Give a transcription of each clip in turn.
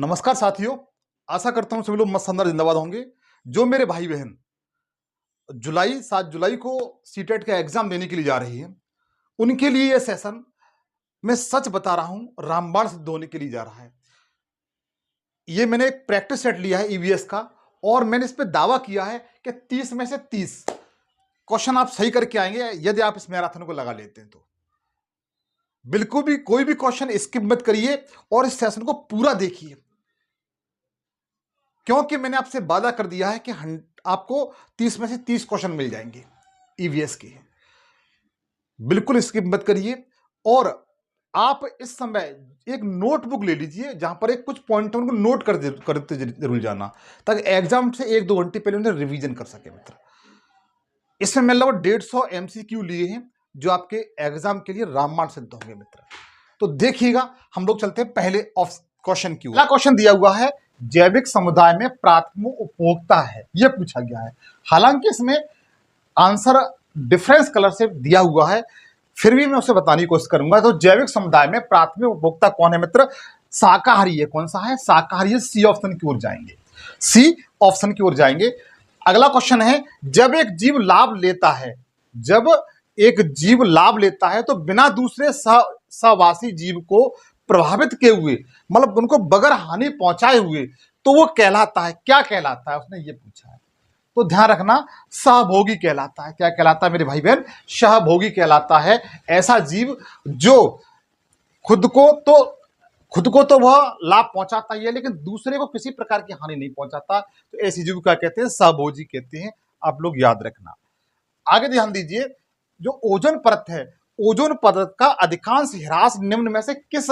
नमस्कार साथियों, आशा करता हूं सभी लोग मस्त शानदार जिंदाबाद होंगे। जो मेरे भाई बहन 7 जुलाई को सीटेट का एग्जाम देने के लिए जा रही है, उनके लिए यह सेशन मैं सच बता रहा हूं रामबाण सिद्ध होने के लिए जा रहा है। ये मैंने एक प्रैक्टिस सेट लिया है ईवीएस का, और मैंने इस पे दावा किया है कि 30 में से 30 क्वेश्चन आप सही करके आएंगे यदि आप इस मैराथन को लगा लेते हैं तो। बिल्कुल भी कोई भी क्वेश्चन स्किप मत करिए और इस सेशन को पूरा देखिए, क्योंकि मैंने आपसे वादा कर दिया है कि आपको 30 में से 30 क्वेश्चन मिल जाएंगे ईवीएस के। बिल्कुल स्किप मत करिए और आप इस समय एक नोटबुक ले लीजिए जहां पर एक कुछ पॉइंट उनको नोट करते जरूर जाना, ताकि एग्जाम से 1-2 घंटे पहले उन्हें रिवीजन कर सके मित्र। इसमें मैं लगभग 150 एमसीक्यू लिए हैं जो आपके एग्जाम के लिए रामबाण सिद्ध होंगे मित्र। तो देखिएगा, हम लोग चलते हैं पहले क्वेश्चन की। पहला क्वेश्चन दिया हुआ है, जैविक समुदाय में प्राथमिक उपभोक्ता है, यह पूछा गया है। हालांकि इसमें आंसर डिफरेंस कलर से दिया हुआ है, फिर भी मैं उसे बताने की कोशिश करूंगा। तो जैविक समुदाय में प्राथमिक उपभोक्ता कौन है मित्र? शाकाहारी है। कौन सा है? शाकाहारी है। सी ऑप्शन की ओर जाएंगे, सी ऑप्शन की ओर जाएंगे। अगला क्वेश्चन है, जब एक जीव लाभ लेता है, जब एक जीव लाभ लेता है तो बिना दूसरे सहवासी जीव को प्रभावित किए हुए, मतलब उनको बगैर हानि पहुंचाए हुए, तो वो कहलाता है, क्या कहलाता है? उसने ये पूछा है। तो ध्यान रखना, सहभोगी कहलाता है। क्या कहलाता है मेरे भाई बहन? सहभोगी कहलाता है ऐसा जीव जो खुद को तो वह लाभ पहुंचाता ही है, लेकिन दूसरे को किसी प्रकार की हानि नहीं पहुंचाता। तो ऐसी जीव क्या कहते हैं? सहभोजी कहते हैं। आप लोग याद रखना। आगे ध्यान दीजिए, जो ओजोन परत है, ओजोन परत का अधिकांश ह्रास निम्न में से किस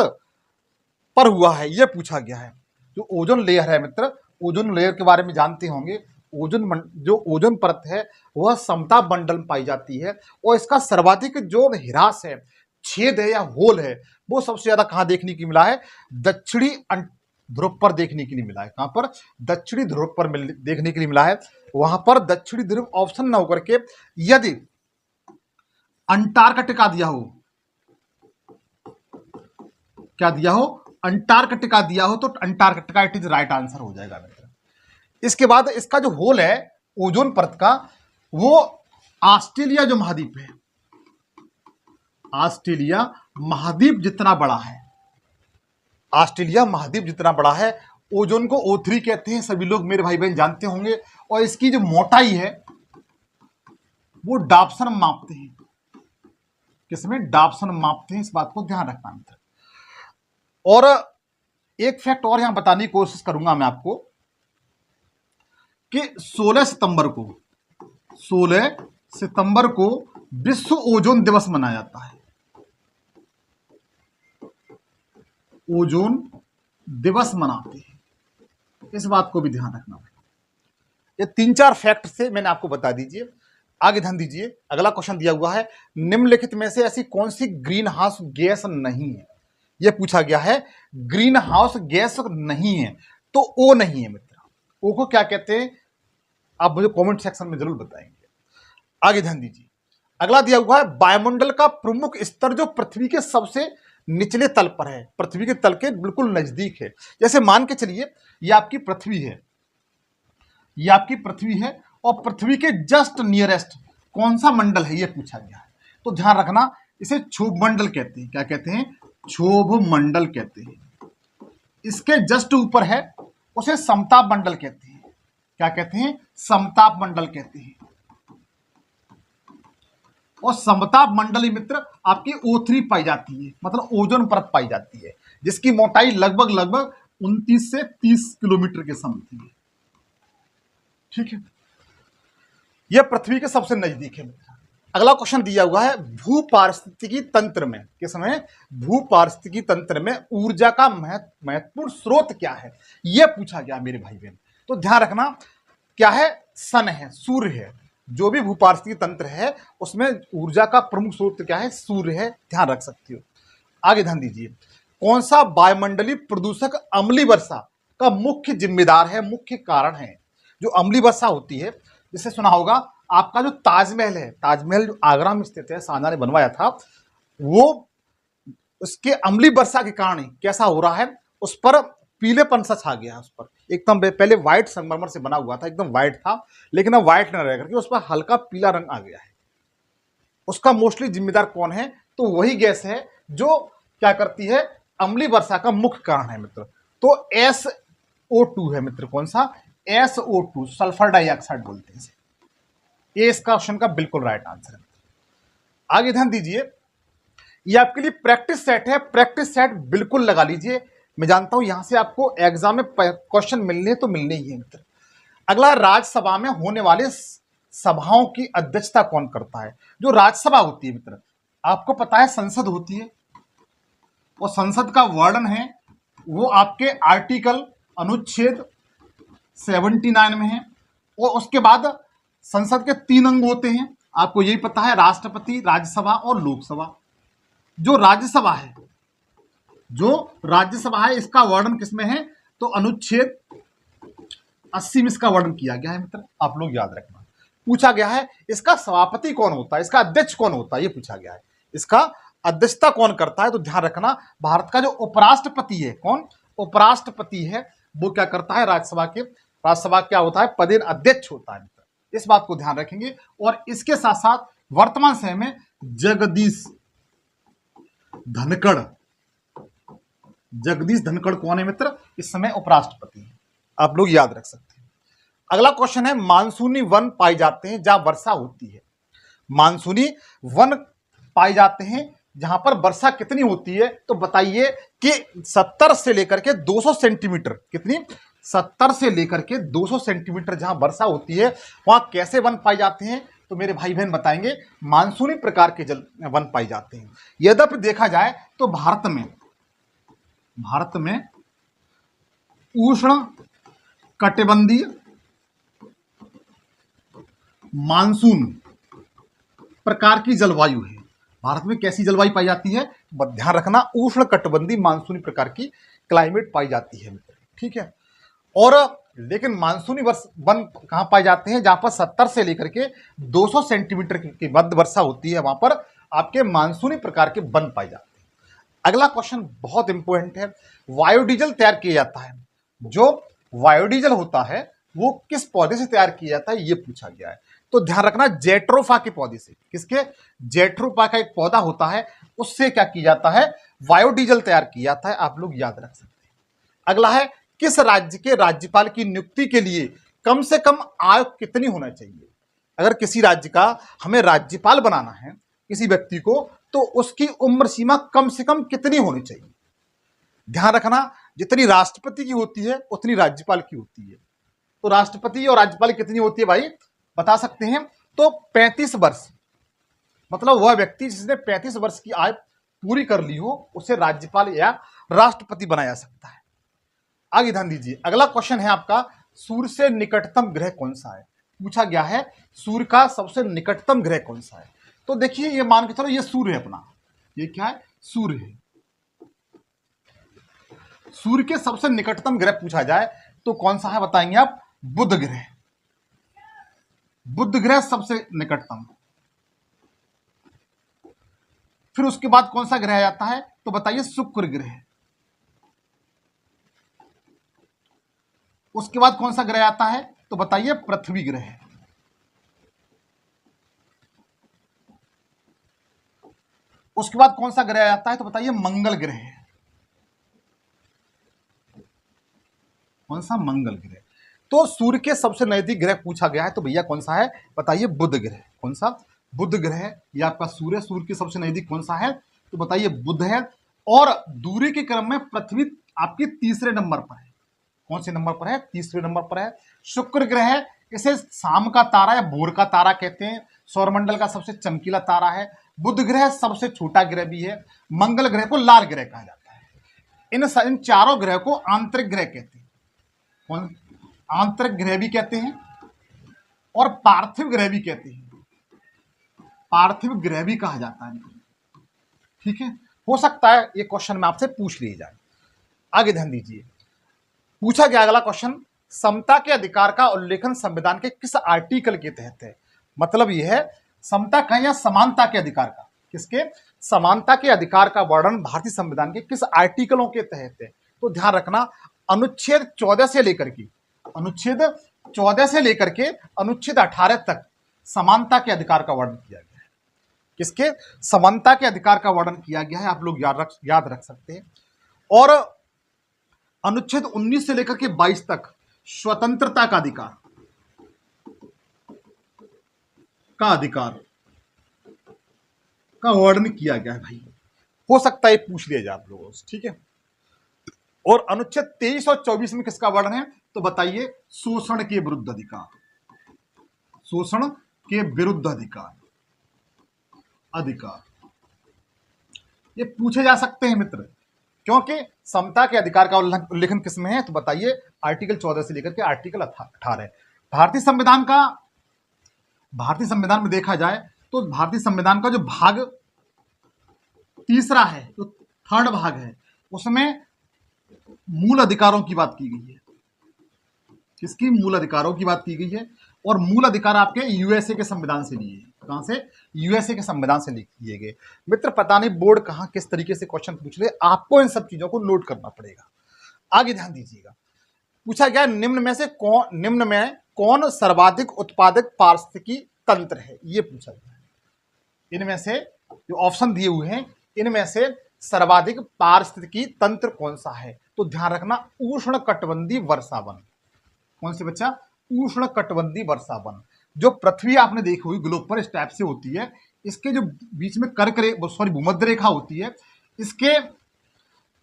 पर हुआ है, यह पूछा गया है। जो ओजोन लेयर है मित्र, ओजोन लेयर के बारे में जानते होंगे। जो ओजोन परत है वह समताप मंडल में पाई जाती है, और इसका सर्वाधिक जो ह्रास है, छेद है या होल है, वो सबसे ज्यादा कहां देखने की मिला है? दक्षिणी ध्रुव पर देखने के लिए मिला है। कहां पर? दक्षिणी ध्रुव पर देखने के लिए मिला है। वहां पर दक्षिणी ध्रुव ऑप्शन न होकर के यदि अंटार्कटिका दिया हो, क्या दिया हो? अंटार्कटिका दिया हो, तो Antarctica it is right answer हो जाएगा मित्र। इसके बाद इसका जो होल है ओजोन परत का, वो ऑस्ट्रेलिया जो महाद्वीप है, ऑस्ट्रेलिया महाद्वीप जितना बड़ा है, ऑस्ट्रेलिया महाद्वीप जितना बड़ा है, ओजोन को O3 कहते हैं, सभी लोग मेरे भाई बहन जानते होंगे। और इसकी जो मोटाई है वो डॉप्सन मापते हैं। किसमें? डॉप्सन मापते हैं। इस बात को ध्यान रखना मित्र। और एक फैक्ट और यहां बताने की कोशिश करूंगा मैं आपको कि 16 सितंबर को विश्व ओजोन दिवस मनाया जाता है। ओजोन दिवस मनाते हैं, इस बात को भी ध्यान रखना है। ये 3-4 फैक्ट से मैंने आपको बता दीजिए। आगे ध्यान दीजिए, अगला क्वेश्चन दिया हुआ है, निम्नलिखित में से ऐसी कौन सी ग्रीन हाउस गैस नहीं है? यह पूछा गया है। ग्रीन हाउस गैस नहीं है तो ओ नहीं है मित्र। ओ को क्या कहते हैं आप मुझे कमेंट सेक्शन में जरूर बताएंगे। आगे ध्यान दीजिए, अगला दिया हुआ है, वायुमंडल का प्रमुख स्तर जो पृथ्वी के सबसे निचले तल पर है, पृथ्वी के तल के बिल्कुल नजदीक है। जैसे मान के चलिए ये आपकी पृथ्वी है, ये आपकी पृथ्वी है, और पृथ्वी के जस्ट नियरेस्ट कौन सा मंडल है, यह पूछा गया है। तो ध्यान रखना, इसे क्षोभ मंडल कहते हैं। क्या कहते हैं? क्षोभ मंडल कहते हैं। इसके जस्ट ऊपर है, उसे समताप मंडल कहते हैं। क्या कहते हैं? समताप मंडल कहते हैं। और समताप मंडली मित्र आपकी O3 पाई जाती है, मतलब ओजोन परत पाई जाती है, जिसकी मोटाई लगभग 29 से 30 किलोमीटर के समथिंग है। ठीक है, यह पृथ्वी के सबसे नजदीक है मित्र। अगला क्वेश्चन दिया हुआ है, भूपारिस्थितिकी तंत्र में, किसमें? भूपारिस्थितिकी तंत्र में ऊर्जा का महत्वपूर्ण स्रोत क्या है, यह पूछा गया मेरे भाई बहन। तो ध्यान रखना, क्या है? सन है, सूर्य है। जो भी भूपारिस्थितिकी तंत्र है उसमें ऊर्जा का प्रमुख स्रोत क्या है? सूर्य है। ध्यान रख सकते हो। आगे ध्यान दीजिए, कौन सा वायुमंडलीय प्रदूषक अम्लीय वर्षा का मुख्य जिम्मेदार है, मुख्य कारण है? जो अम्लीय वर्षा होती है, जिसे सुना होगा आपका जो ताजमहल है, ताजमहल जो आगरा में स्थित है, शाहजहां ने बनवाया था, वो उसके अम्लीय वर्षा के कारण कैसा हो रहा है, उस पर पीलेपन सा छा गया उस पर, एकदम पहले व्हाइट संगमरमर से बना हुआ था, एकदम व्हाइट था, लेकिन अब व्हाइट न रह करके उस पर हल्का पीला रंग आ गया है। उसका मोस्टली जिम्मेदार कौन है? तो वही गैस है जो क्या करती है, अम्लीय वर्षा का मुख्य कारण है मित्र। तो SO2 है मित्र, कौन सा? SO2, सल्फर डाइऑक्साइड बोलते हैं इसे। ये इसका ऑप्शन का बिल्कुल राइट आंसर है। आगे ध्यान दीजिए, ये आपके लिए प्रैक्टिस सेट है, प्रैक्टिस सेट बिल्कुल लगा लीजिए। मैं जानता हूं यहां से आपको एग्जाम में क्वेश्चन मिलने तो मिलने ही है मित्र। अगला, राज्यसभा में होने वाले सभाओं की अध्यक्षता कौन करता है? जो राज्यसभा होती है मित्र, आपको पता है संसद होती है, और संसद का वर्णन है वो आपके आर्टिकल अनुच्छेद 79 में है। और उसके बाद संसद के 3 अंग होते हैं, आपको यही पता है, राष्ट्रपति, राज्यसभा और लोकसभा। जो राज्यसभा है इसका वर्णन किसमें है? तो अनुच्छेद 80 में इसका वर्णन किया गया है मित्र, आप लोग याद रखना। पूछा गया है इसका सभापति कौन होता है, इसका अध्यक्ष कौन होता है, ये पूछा गया है। इसका अध्यक्षता कौन करता है? तो ध्यान रखना, भारत का जो उपराष्ट्रपति है, कौन उपराष्ट्रपति है, वो क्या करता है? राज्यसभा क्या होता है? पदेन अध्यक्ष होता है मित्र। इस बात को ध्यान रखेंगे। और इसके साथ साथ वर्तमान समय में जगदीश धनखड़ कौन है मित्र? इस समय उपराष्ट्रपति है, आप लोग याद रख सकते हैं। अगला क्वेश्चन है, मानसूनी वन पाए जाते हैं जहां वर्षा होती है। मानसूनी वन पाए जाते हैं जहां पर वर्षा कितनी होती है? तो बताइए कि 70 से लेकर के 200 सेंटीमीटर, कितनी? 70 से लेकर के 200 सेंटीमीटर जहां वर्षा होती है वहां कैसे वन पाए जाते हैं? तो मेरे भाई बहन बताएंगे, मानसूनी प्रकार के जल वन पाए जाते हैं। यद्यपि देखा जाए तो भारत में उष्ण कटिबंधीय मानसून प्रकार की जलवायु है। भारत में कैसी जलवायु पाई जाती है? ध्यान रखना, उष्ण कटिबंधीय मानसूनी प्रकार की क्लाइमेट पाई जाती है मित्र, ठीक है। और लेकिन मानसूनी वन कहां पाए जाते हैं? जहां पर 70 से लेकर के 200 सेंटीमीटर की मध्य वर्षा होती है, वहां पर आपके मानसूनी प्रकार के वन पाए जाते हैं। अगला क्वेश्चन बहुत इंपॉर्टेंट है, बायोडीजल तैयार किया जाता है। जो बायोडीजल होता है वो किस पौधे से तैयार किया जाता है, ये पूछा गया है। तो ध्यान रखना, जेट्रोफा के पौधे से। किसके? जेट्रोफा का एक पौधा होता है, उससे क्या किया जाता है? बायोडीजल तैयार किया जाता है, आप लोग याद रख सकते हैं। अगला है, किस राज्य के राज्यपाल की नियुक्ति के लिए कम से कम आयु कितनी होना चाहिए? अगर किसी राज्य का हमें राज्यपाल बनाना है किसी व्यक्ति को, तो उसकी उम्र सीमा कम से कम कितनी होनी चाहिए? ध्यान रखना, जितनी राष्ट्रपति की होती है उतनी राज्यपाल की होती है। तो राष्ट्रपति और राज्यपाल कितनी होती है भाई, बता सकते हैं? तो 35 वर्ष, मतलब वह व्यक्ति जिसने 35 वर्ष की आयु पूरी कर ली हो उसे राज्यपाल या राष्ट्रपति बनाया जा सकता है। आगे ध्यान दीजिए, अगला क्वेश्चन है आपका, सूर्य से निकटतम ग्रह कौन सा है? पूछा गया है सूर्य का सबसे निकटतम ग्रह कौन सा है। तो देखिए, ये मान के चलो ये सूर्य है अपना, ये क्या है? सूर्य है। सूर्य के सबसे निकटतम ग्रह पूछा जाए तो कौन सा है, बताएंगे आप? बुध ग्रह। बुध ग्रह सबसे निकटतम। फिर उसके बाद कौन सा ग्रह आता है? तो बताइए, शुक्र ग्रह। उसके बाद कौन सा ग्रह आता है? तो बताइए, पृथ्वी ग्रह। उसके बाद कौन सा ग्रह आता है? तो बताइए, मंगल ग्रह। कौन सा? मंगल ग्रह। तो सूर्य के सबसे नजदीक ग्रह पूछा गया है तो भैया कौन सा है? बताइए, बुध ग्रह। कौन सा? बुध ग्रह। ये आपका सूर्य, सूर्य के सबसे नजदीक कौन सा है? तो बताइए, बुध है। और दूरी के क्रम में पृथ्वी आपकी तीसरे नंबर पर है। कौन से नंबर पर है? तीसरे नंबर पर है। शुक्र ग्रह, इसे शाम का तारा या भोर का तारा कहते हैं, सौरमंडल का सबसे चमकीला तारा है। बुध ग्रह सबसे छोटा ग्रह भी है। मंगल ग्रह को लाल ग्रह कहा जाता है। इन चारों ग्रह को आंतरिक ग्रह कहते हैं। कौन? आंतरिक ग्रह भी कहते हैं और पार्थिव ग्रह भी कहते हैं। पार्थिव ग्रह भी कहा जाता है, ठीक है। हो सकता है ये क्वेश्चन में आपसे पूछ लिया जाए। आगे ध्यान दीजिए, पूछा गया अगला क्वेश्चन, समता के अधिकार का उल्लेखन संविधान के किस आर्टिकल के तहत है? मतलब यह है समता का या समानता के अधिकार का, किसके? समानता के अधिकार का वर्णन भारतीय संविधान के किस आर्टिकलों के तहत है? तो ध्यान रखना, अनुच्छेद 14 से लेकर के अनुच्छेद 14 से लेकर के अनुच्छेद 18 तक समानता के अधिकार का वर्णन किया गया है। किसके? समानता के अधिकार का वर्णन किया गया है, आप लोग याद रख सकते हैं। और अनुच्छेद 19 से लेकर के 22 तक स्वतंत्रता का अधिकार का वर्णन किया गया है भाई। हो सकता है पूछ लिया जाए आप लोगों से, ठीक है। और अनुच्छेद 23 और 24 में किसका वर्णन है? तो बताइए, शोषण के विरुद्ध अधिकार, शोषण के विरुद्ध अधिकार ये पूछे जा सकते हैं मित्र, क्योंकि समता के अधिकार का उल्लेखन किसमें है? तो बताइए, आर्टिकल 14 से लेकर के आर्टिकल 18। भारतीय संविधान में देखा जाए तो भारतीय संविधान का जो भाग तीसरा है, जो थर्ड भाग है, उसमें मूल अधिकारों की बात की गई है। किसकी? मूल अधिकारों की बात की गई है। और मूल अधिकार आपके यूएसए के संविधान से लिए। कहां से? यूएसए के संविधान से लिए गए। मित्र पता नहीं बोर्ड कहां किस तरीके से क्वेश्चन पूछ रहे, आपको इन सब चीजों को नोट करना पड़ेगा। आगे ध्यान दीजिएगा, पूछा गया निम्न में कौन सर्वाधिक उत्पादक पारिस्थितिकी तंत्र है? ये पूछा गया। इनमें से जो ऑप्शन दिए हुए हैं, इनमें से सर्वाधिक पारिस्थितिकी तंत्र कौन सा है? तो ध्यान रखना, उष्णकटिबंधीय वर्षा वन। कौन से बच्चा? उष्णकटिबंधीय वर्षा वन। जो पृथ्वी आपने देखी हुई ग्लोब पर इस टाइप से होती है, इसके जो बीच में भूमध्य रेखा होती है, इसके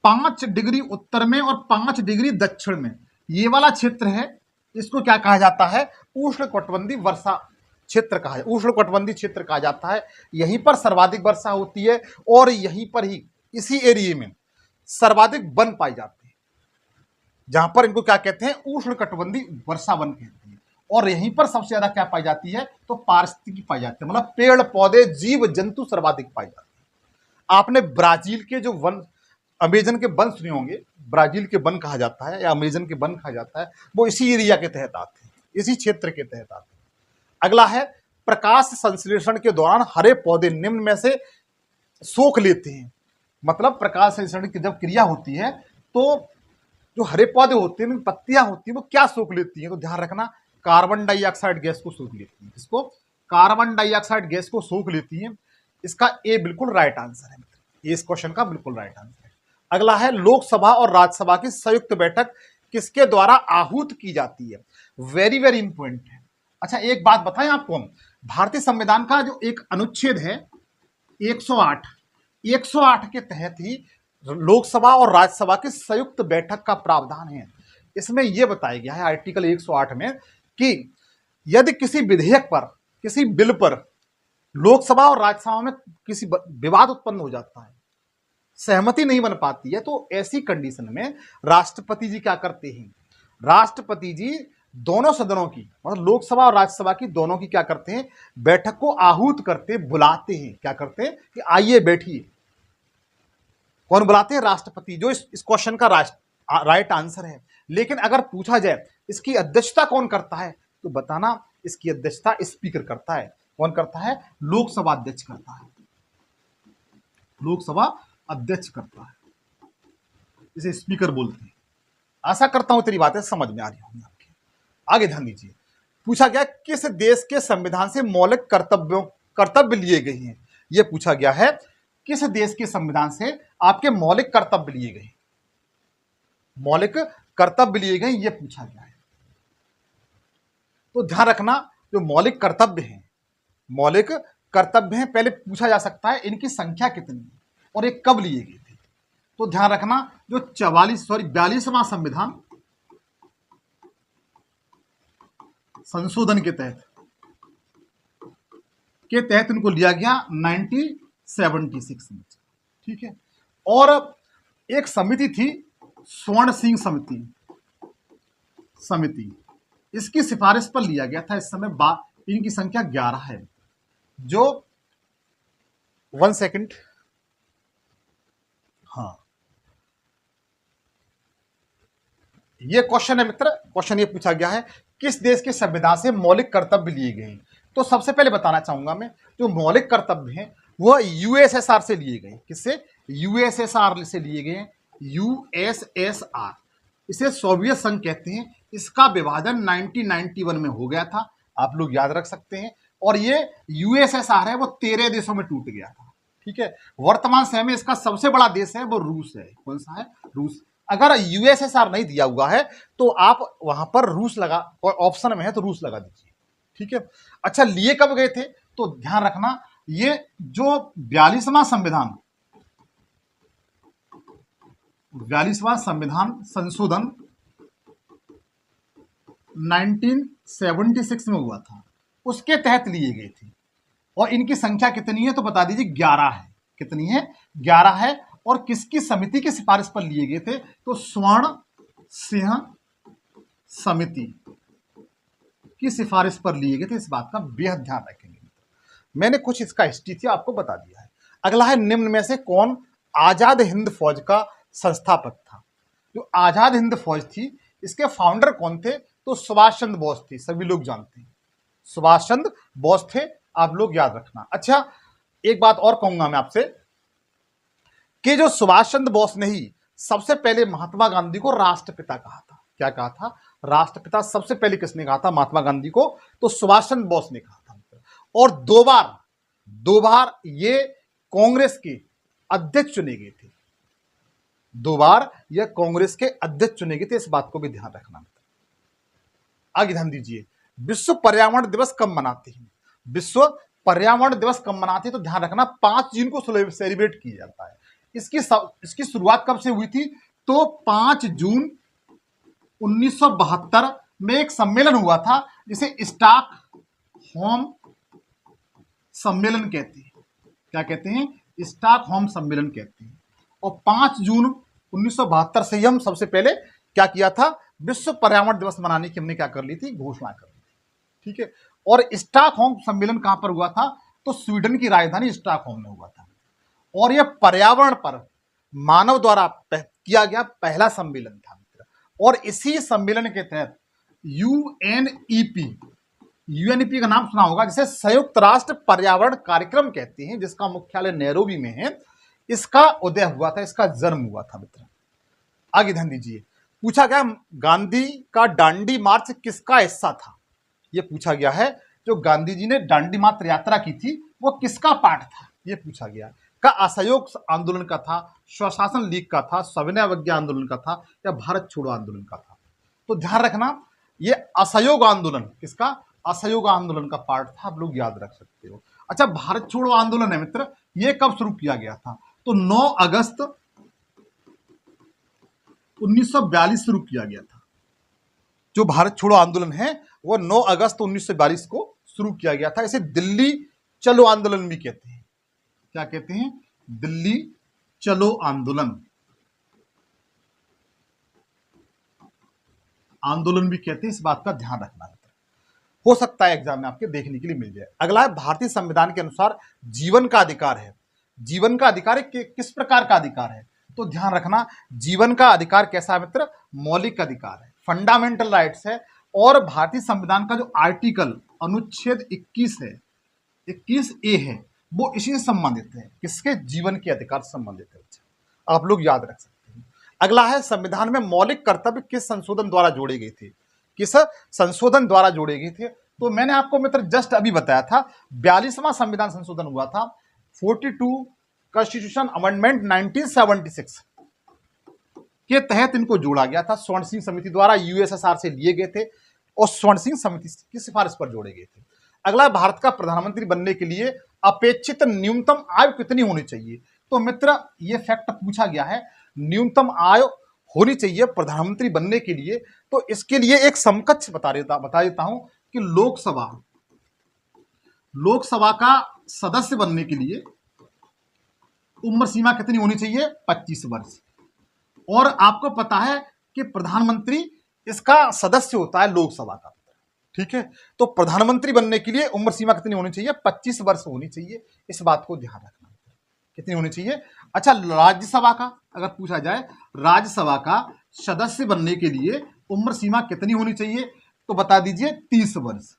5 डिग्री उत्तर में और 5 डिग्री दक्षिण में ये वाला क्षेत्र है, इसको क्या कहा जाता है? उष्णकटिबंधीय वर्षा क्षेत्र कहा है, उष्णकटिबंधीय क्षेत्र कहा जाता है। यहीं पर सर्वाधिक वर्षा होती है और यहीं पर ही इसी एरिया में सर्वाधिक वन पाई जाती है, जहां पर इनको क्या कहते हैं? उष्णकटिबंधीय वर्षा वन कहते हैं। और यहीं पर सबसे ज्यादा क्या पाई जाती है? तो पारिस्थितिकी पाई जाती है, मतलब पेड़ पौधे जीव जंतु सर्वाधिक पाई जाती है। आपने ब्राजील के जो वन, अमेजन के वन सुने होंगे, ब्राजील के वन कहा जाता है या अमेजन के वन कहा जाता है, वो इसी एरिया के तहत आते हैं, इसी क्षेत्र के तहत आते हैं। अगला है, प्रकाश संश्लेषण के दौरान हरे पौधे निम्न में से सोख लेते हैं। मतलब प्रकाश संश्लेषण की जब क्रिया होती है तो जो हरे पौधे होते हैं, पत्तियां होती हैं, वो क्या सोख लेती हैं? तो ध्यान रखना, कार्बन डाइऑक्साइड गैस को सोख लेती है। इसको कार्बन डाइऑक्साइड गैस को सोख लेती है। इसका ए बिल्कुल राइट आंसर है, ये इस क्वेश्चन का बिल्कुल राइट आंसर है। अगला है, लोकसभा और राज्यसभा की संयुक्त बैठक किसके द्वारा आहूत की जाती है? वेरी वेरी इंपॉर्टेंट है। अच्छा एक बात बताएं आपको, भारतीय संविधान का जो एक अनुच्छेद है 108 के तहत ही लोकसभा और राज्यसभा की संयुक्त बैठक का प्रावधान है। इसमें यह बताया गया है आर्टिकल 108 में कि यदि किसी विधेयक पर, किसी बिल पर लोकसभा और राज्यसभा में किसी विवाद उत्पन्न हो जाता है, सहमति नहीं बन पाती है, तो ऐसी कंडीशन में राष्ट्रपति जी क्या करते हैं? राष्ट्रपति जी दोनों सदनों की, मतलब लोकसभा और राज्यसभा की दोनों की क्या करते हैं? बैठक को आहूत करते, बुलाते हैं। क्या करते हैं? कि आइए बैठिए। कौन बुलाते हैं? राष्ट्रपति, जो इस क्वेश्चन का राइट आंसर है। लेकिन अगर पूछा जाए इसकी अध्यक्षता कौन करता है, तो बताना, इसकी अध्यक्षता स्पीकर करता है। कौन करता है? लोकसभा अध्यक्ष करता है, लोकसभा अध्यक्ष करता है, इसे स्पीकर बोलते हैं। आशा करता हूं तेरी बातें समझ में आ रही होंगी आपके। आगे ध्यान दीजिए, पूछा गया किस देश के संविधान से मौलिक कर्तव्य लिए गए हैं? यह पूछा गया है, किस देश के संविधान से आपके मौलिक कर्तव्य लिए गए, मौलिक कर्तव्य लिए गए, यह पूछा गया है। तो ध्यान रखना, जो मौलिक कर्तव्य हैं, पहले पूछा जा सकता है इनकी संख्या कितनी है और ये कब लिए गए थे। तो ध्यान रखना, जो 42वां संविधान संशोधन के तहत इनको लिया गया 1976 में, ठीक है। और एक समिति थी, स्वर्ण सिंह समिति, इसकी सिफारिश पर लिया गया था। इस समय इनकी संख्या 11 है। जो 1 सेकंड, हाँ, ये क्वेश्चन है मित्र, क्वेश्चन ये पूछा गया है किस देश के संविधान से मौलिक कर्तव्य लिए गए। तो सबसे पहले बताना चाहूंगा मैं, जो मौलिक कर्तव्य हैं वह यूएसएसआर से लिए गए। किससे? यूएसएसआर से लिए गए, यूएसएसआर। इसे सोवियत संघ कहते हैं। इसका विभाजन 1991 में हो गया था, आप लोग याद रख सकते हैं। और ये यूएसएसआर है वो 13 देशों में टूट गया था। ठीक है, वर्तमान समय में इसका सबसे बड़ा देश है वो रूस है। कौन सा है? रूस। अगर यूएसएसआर नहीं दिया हुआ है तो आप वहां पर रूस लगा, और ऑप्शन में है तो रूस लगा दीजिए। ठीक है, अच्छा लिए कब गए थे? तो ध्यान रखना, ये जो 42वां संविधान संशोधन 1976 में हुआ था, उसके तहत लिए गए थे। और इनकी संख्या कितनी है तो बता दीजिए, 11 है। कितनी है? 11 है। और किसकी समिति की सिफारिश पर लिए गए थे? तो स्वर्ण सिंह समिति की सिफारिश पर लिए गए थे। इस बात का बेहद ध्यान रखेंगे। मैंने कुछ इसका हिस्ट्री थी आपको बता दिया है। अगला है, निम्न में से कौन आजाद हिंद फौज का संस्थापक था? जो आजाद हिंद फौज थी, इसके फाउंडर कौन थे? तो सुभाष चंद्र बोस थे। सभी लोग जानते हैं, सुभाष चंद्र बोस थे, आप लोग याद रखना। अच्छा, एक बात और कहूंगा मैं आपसे कि जो सुभाष चंद्र बोस ने ही सबसे पहले महात्मा गांधी को राष्ट्रपिता कहा था। क्या कहा था? राष्ट्रपिता सबसे पहले किसने कहा था महात्मा गांधी को? तो सुभाष चंद्र बोस ने कहा था। और दो बार ये कांग्रेस के अध्यक्ष चुने गए थे। 2 बार यह कांग्रेस के अध्यक्ष चुने गए थे, इस बात को भी ध्यान रखना। आगे ध्यान दीजिए, विश्व पर्यावरण दिवस कब मनाते हैं? विश्व पर्यावरण दिवस कब मनाते हैं? तो ध्यान रखना, 5 जून को सेलिब्रेट किया जाता है। इसकी शुरुआत कब से हुई थी? तो 5 जून 1972 में एक सम्मेलन हुआ था, जिसे स्टॉकहोम सम्मेलन कहते हैं। क्या कहते हैं? स्टॉकहोम सम्मेलन कहते हैं। और 5 जून 1972 से ही हम सबसे पहले क्या किया था? विश्व पर्यावरण दिवस मनाने की हमने क्या कर ली थी? घोषणा कर ली थी। ठीक है, और स्टॉकहोम सम्मेलन कहां पर हुआ था? तो स्वीडन की राजधानी स्टॉकहोम में हुआ था। और यह पर्यावरण पर मानव द्वारा किया गया पहला सम्मेलन था। और इसी सम्मेलन के तहत यूएनईपी का नाम सुना होगा, जिसे संयुक्त राष्ट्र पर्यावरण कार्यक्रम कहते हैं, जिसका मुख्यालय नैरोबी में है, इसका उदय हुआ था, इसका जन्म हुआ था मित्र। आगे ध्यान दीजिए, पूछा गया गांधी का दांडी मार्च किसका हिस्सा था? यह पूछा गया है, जो गांधी जी ने दांडी मार्च यात्रा की थी वो किसका पार्ट था? यह पूछा गया। का असहयोग आंदोलन का था, स्वशासन लीग का था, सविनय अवज्ञा आंदोलन का था, या भारत छोड़ो आंदोलन का था? तो ध्यान रखना, यह असहयोग आंदोलन, किसका? असहयोग आंदोलन का पार्ट था, आप लोग याद रख सकते हो। अच्छा, भारत छोड़ो आंदोलन है मित्र, यह कब शुरू किया गया था? तो 9 अगस्त 1942 शुरू किया गया था। जो भारत छोड़ो आंदोलन है वो 9 अगस्त 1942 को शुरू किया गया था। इसे दिल्ली चलो आंदोलन भी कहते हैं। क्या कहते हैं? दिल्ली चलो आंदोलन भी कहते हैं। इस बात का ध्यान रखना है, हो सकता है एग्जाम में आपके देखने के लिए मिल जाए। अगला है, भारतीय संविधान के अनुसार जीवन का अधिकार है। जीवन का अधिकार किस प्रकार का अधिकार है? तो ध्यान रखना, जीवन का अधिकार कैसा है मित्र? मौलिक अधिकार है, फंडामेंटल राइट्स है। और भारतीय संविधान का जो आर्टिकल अनुच्छेद 21 है, 21A है, वो इसी से संबंधित है। किसके? जीवन के अधिकार से संबंधित है। आप लोग याद रख सकते हैं। अगला है, संविधान में मौलिक कर्तव्य किस संशोधन द्वारा जोड़े गए थे? किस संशोधन द्वारा जोड़े गए थे? तो मैंने आपको मित्र जस्ट अभी बताया था, 42वां संविधान संशोधन हुआ था, 42 कॉन्स्टिट्यूशन अमेंडमेंट 1976 के तहत इनको जोड़ा गया था। स्वर्ण सिंह समिति द्वारा यूएसएसआर से लिए गए थे और स्वर्ण सिंह समिति की सिफारिश पर जोड़े गए थे। अगला, भारत का प्रधानमंत्री बनने के लिए अपेक्षित न्यूनतम आयु कितनी होनी चाहिए? तो मित्र ये फैक्ट पूछा गया है, न्यूनतम आयु होनी चाहिए प्रधानमंत्री बनने के लिए। तो इसके लिए एक समकक्ष बता देता हूं कि लोकसभा का सदस्य बनने के लिए उम्र सीमा कितनी होनी चाहिए? 25 वर्ष। और आपको पता है कि प्रधानमंत्री इसका सदस्य होता है लोकसभा का। ठीक है, तो प्रधानमंत्री बनने के लिए उम्र सीमा कितनी होनी चाहिए? 25 वर्ष होनी चाहिए। इस बात को ध्यान रखना, कितनी होनी चाहिए। अच्छा, राज्यसभा का अगर पूछा जाए, राज्यसभा का सदस्य बनने के लिए उम्र सीमा कितनी होनी चाहिए? तो बता दीजिए 30 वर्ष।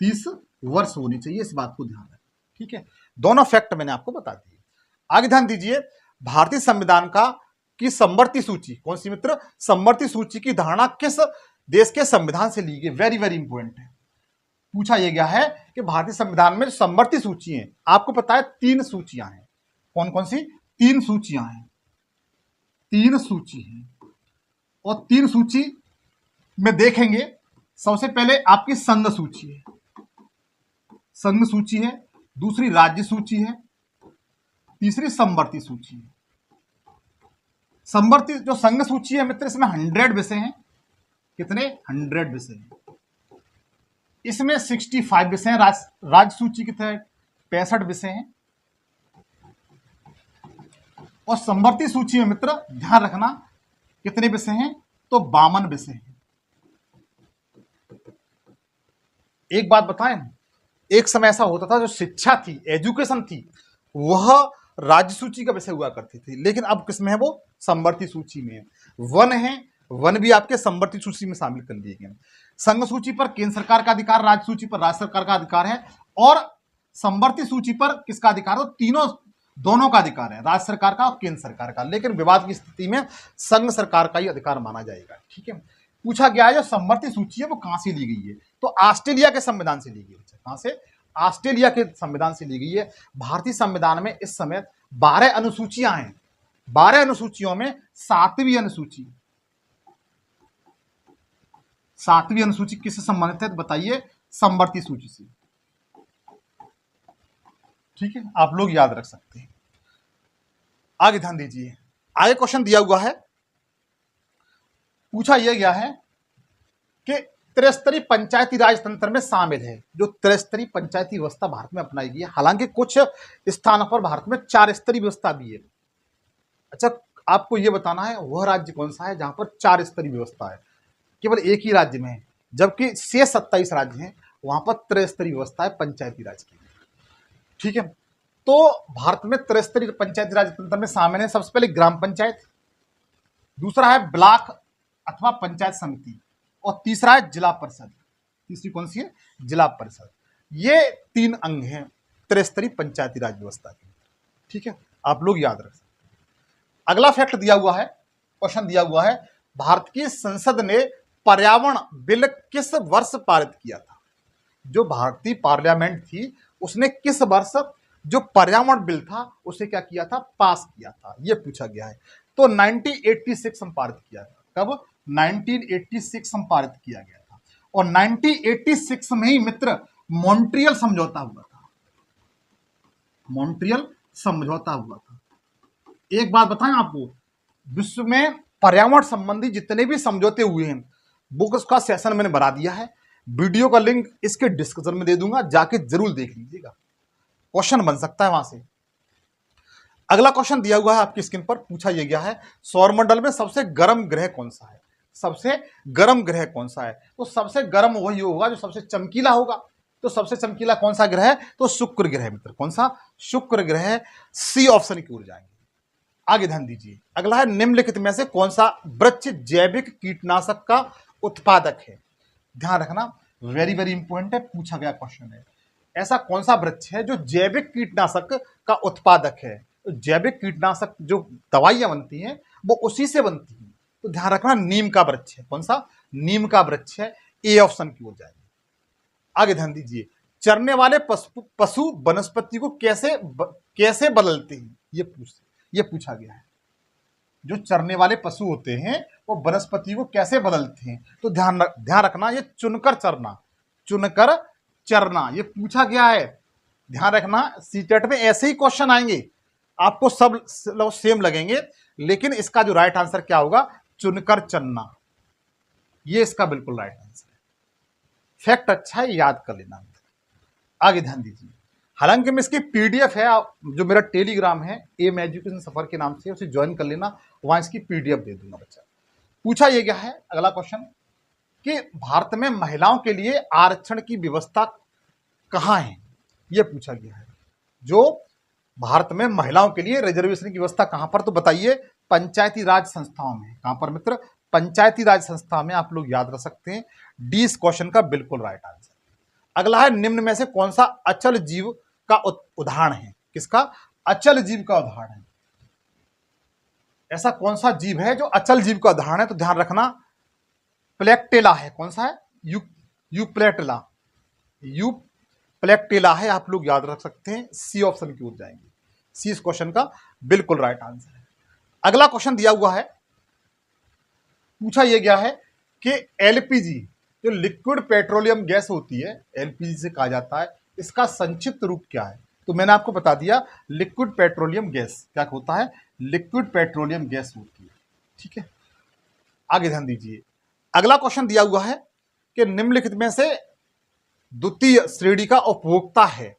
30 वर्ष होनी चाहिए, इस बात को ध्यान रखें। ठीक है, दोनों फैक्ट मैंने आपको बता दिए। आगे ध्यान दीजिए, भारतीय संविधान का कि समवर्ती सूची, कौन सी मित्र, समवर्ती सूची की धारणा किस देश के संविधान से ली गई? वेरी वेरी इंपॉर्टेंट है। पूछा यह गया है कि भारतीय संविधान में समवर्ती सूची है, आपको पता है 3 सूचियां हैं। कौन कौन सी? 3 सूचियां हैं, 3 सूची है। और 3 सूची में देखेंगे, सबसे पहले आपकी संघ सूची है, संघ सूची है, दूसरी राज्य सूची है, तीसरी समवर्ती सूची है। समवर्ती जो संघ सूची है मित्र, इसमें 100 विषय हैं। कितने? 100 विषय हैं। इसमें 65 विषय हैं। राज्य सूची कितने? 65 विषय हैं। और समवर्ती सूची में मित्र ध्यान रखना कितने विषय हैं? तो 52 विषय हैं। एक बात बताएं, एक समय ऐसा होता था जो शिक्षा थी, एजुकेशन थी, वह राज्य सूची का विषय हुआ करती थी, लेकिन अब किसमें है? वो समवर्ती सूची में है। वन है, वन भी आपके समवर्ती सूची में शामिल कर लिए गए। संघ सूची पर केंद्र सरकार का अधिकार, राज्य सूची पर राज्य सरकार का अधिकार है, और समवर्ती सूची पर किसका अधिकार है? तो तीनों, दोनों का अधिकार है, राज्य सरकार का और केंद्र सरकार का, लेकिन विवाद की स्थिति में संघ सरकार का ही अधिकार माना जाएगा। ठीक है। पूछा गया है जो समवर्ती सूची है वो कहां से ली गई है? तो ऑस्ट्रेलिया के संविधान से ली गई है। कहां से? ऑस्ट्रेलिया के संविधान से ली गई है। भारतीय संविधान में इस समय 12 अनुसूचियां हैं। 12 अनुसूचियों में 7वीं अनुसूची, 7वीं अनुसूची किससे संबंधित है? तो बताइए, समवर्ती सूची से। ठीक है, आप लोग याद रख सकते हैं। आगे ध्यान दीजिए, आगे क्वेश्चन दिया हुआ है, पूछा यह गया है कि त्रिस्तरीय पंचायती राज तंत्र में शामिल है। जो त्रिस्तरीय पंचायती व्यवस्था भारत में अपनाई गई है, हालांकि कुछ स्थानों पर भारत में 4 स्तरीय व्यवस्था भी है। अच्छा, आपको यह बताना है वह राज्य कौन सा है जहां पर 4 स्तरीय व्यवस्था है? केवल एक ही राज्य में है, जबकि शेष 27 राज्य हैं वहां पर त्रिस्तरीय व्यवस्था है पंचायती राज की। ठीक है, तो भारत में त्रिस्तरीय पंचायती राज तंत्र में शामिल है सबसे पहले ग्राम पंचायत, दूसरा है ब्लॉक अथवा पंचायत समिति, और तीसरा है जिला परिषद। तीसरी कौन सी है? जिला परिषद। ये 3 अंग हैं त्रिस्तरीय पंचायती राज व्यवस्था के। ठीक है, आप लोग याद रख सकते। अगला फैक्ट दिया हुआ है, क्वेश्चन दिया हुआ है, भारत की संसद ने पर्यावरण बिल किस वर्ष पारित किया था? जो भारतीय पार्लियामेंट थी उसने किस वर्ष जो पर्यावरण बिल था उसे क्या किया था? पास किया था। यह पूछा गया है। तो 1986 में पारित किया था। कब? 1986 में पारित किया गया था। और 1986 में ही मित्र मॉन्ट्रियल समझौता हुआ था। मॉन्ट्रियल समझौता हुआ था। एक बात बताएं आपको, विश्व में पर्यावरण संबंधी जितने भी समझौते हुए हैं, बुक्स का सेशन मैंने बना दिया है, वीडियो का लिंक इसके डिस्क्रिप्शन में दे दूंगा, जाके जरूर देख लीजिएगा, क्वेश्चन बन सकता है वहां से। अगला क्वेश्चन दिया हुआ है आपकी स्क्रीन पर, पूछा यह गया है, सौरमंडल में सबसे गर्म ग्रह कौन सा है? सबसे गर्म ग्रह कौन सा है? तो सबसे गर्म वही होगा जो सबसे चमकीला होगा। तो सबसे चमकीला कौन सा ग्रह है? तो शुक्र ग्रह मित्र। कौन सा? शुक्र ग्रह। सी ऑप्शन की ओर जाएंगे। आगे ध्यान दीजिए, अगला है, निम्नलिखित में से कौन सा वृक्ष जैविक कीटनाशक का उत्पादक है? ध्यान रखना, वेरी वेरी इंपॉर्टेंट है, पूछा गया क्वेश्चन है। ऐसा कौन सा वृक्ष है जो जैविक कीटनाशक का उत्पादक है? तो जैविक कीटनाशक जो दवाइयां बनती हैं वो उसी से बनती हैं। तो ध्यान रखना, नीम का वृक्ष है। कौन सा? नीम का वृक्ष है। ए ऑप्शन की ओर जाएंगे। आगे ध्यान दीजिए, चरने वाले पशु वनस्पति को कैसे बदलते हैं? ये पूछा गया है। जो चरने वाले पशु होते हैं वो वनस्पति को कैसे बदलते हैं? तो ध्यान रखना, ये चुनकर चरना ये पूछा गया है। ध्यान रखना, सीटेट में ऐसे ही क्वेश्चन आएंगे, आपको सब सेम लगेंगे, लेकिन इसका जो राइट आंसर क्या होगा? चुनकर चरना। ये इसका बिल्कुल राइट आंसर है। फैक्ट अच्छा है, याद कर लेना। आगे ध्यान दीजिए, हालांकि मैं इसकी पीडीएफ है, जो मेरा टेलीग्राम है एम एजुकेशन सफर के नाम से, उसे ज्वाइन कर लेना, वहां इसकी पीडीएफ दे दूंगा बच्चा। पूछा यह गया है अगला क्वेश्चन कि भारत में महिलाओं के लिए आरक्षण की व्यवस्था कहां है? यह पूछा गया है। जो भारत में महिलाओं के लिए रिजर्वेशन की व्यवस्था कहां पर? तो बताइए, पंचायती राज संस्थाओं में। कहां पर मित्र? पंचायती राज संस्था में। आप लोग याद रख सकते हैं, डी इस क्वेश्चन का बिल्कुल राइट आंसर। अगला है, निम्न में से कौन सा अचल जीव का उदाहरण है? किसका? अचल जीव का उदाहरण है। ऐसा कौन सा जीव है जो अचल जीव का उदाहरण है? तो ध्यान रखना प्लेक्टेला है। कौन सा है? यूप्लेटेला। यूप्लेक्टेला है, आप लोग याद रख सकते हैं। सी ऑप्शन की ओर जाएंगे। सी इस क्वेश्चन का बिल्कुल राइट आंसर है। अगला क्वेश्चन दिया हुआ है, पूछा यह गया है कि एलपीजी जो लिक्विड पेट्रोलियम गैस होती है, एलपीजी से कहा जाता है, इसका संक्षिप्त रूप क्या है? तो मैंने आपको बता दिया, लिक्विड पेट्रोलियम गैस क्या होता है? लिक्विड पेट्रोलियम गैस होती है। ठीक है, आगे ध्यान दीजिए। अगला क्वेश्चन दिया हुआ है कि निम्नलिखित में से द्वितीय श्रेणी का उपभोक्ता है।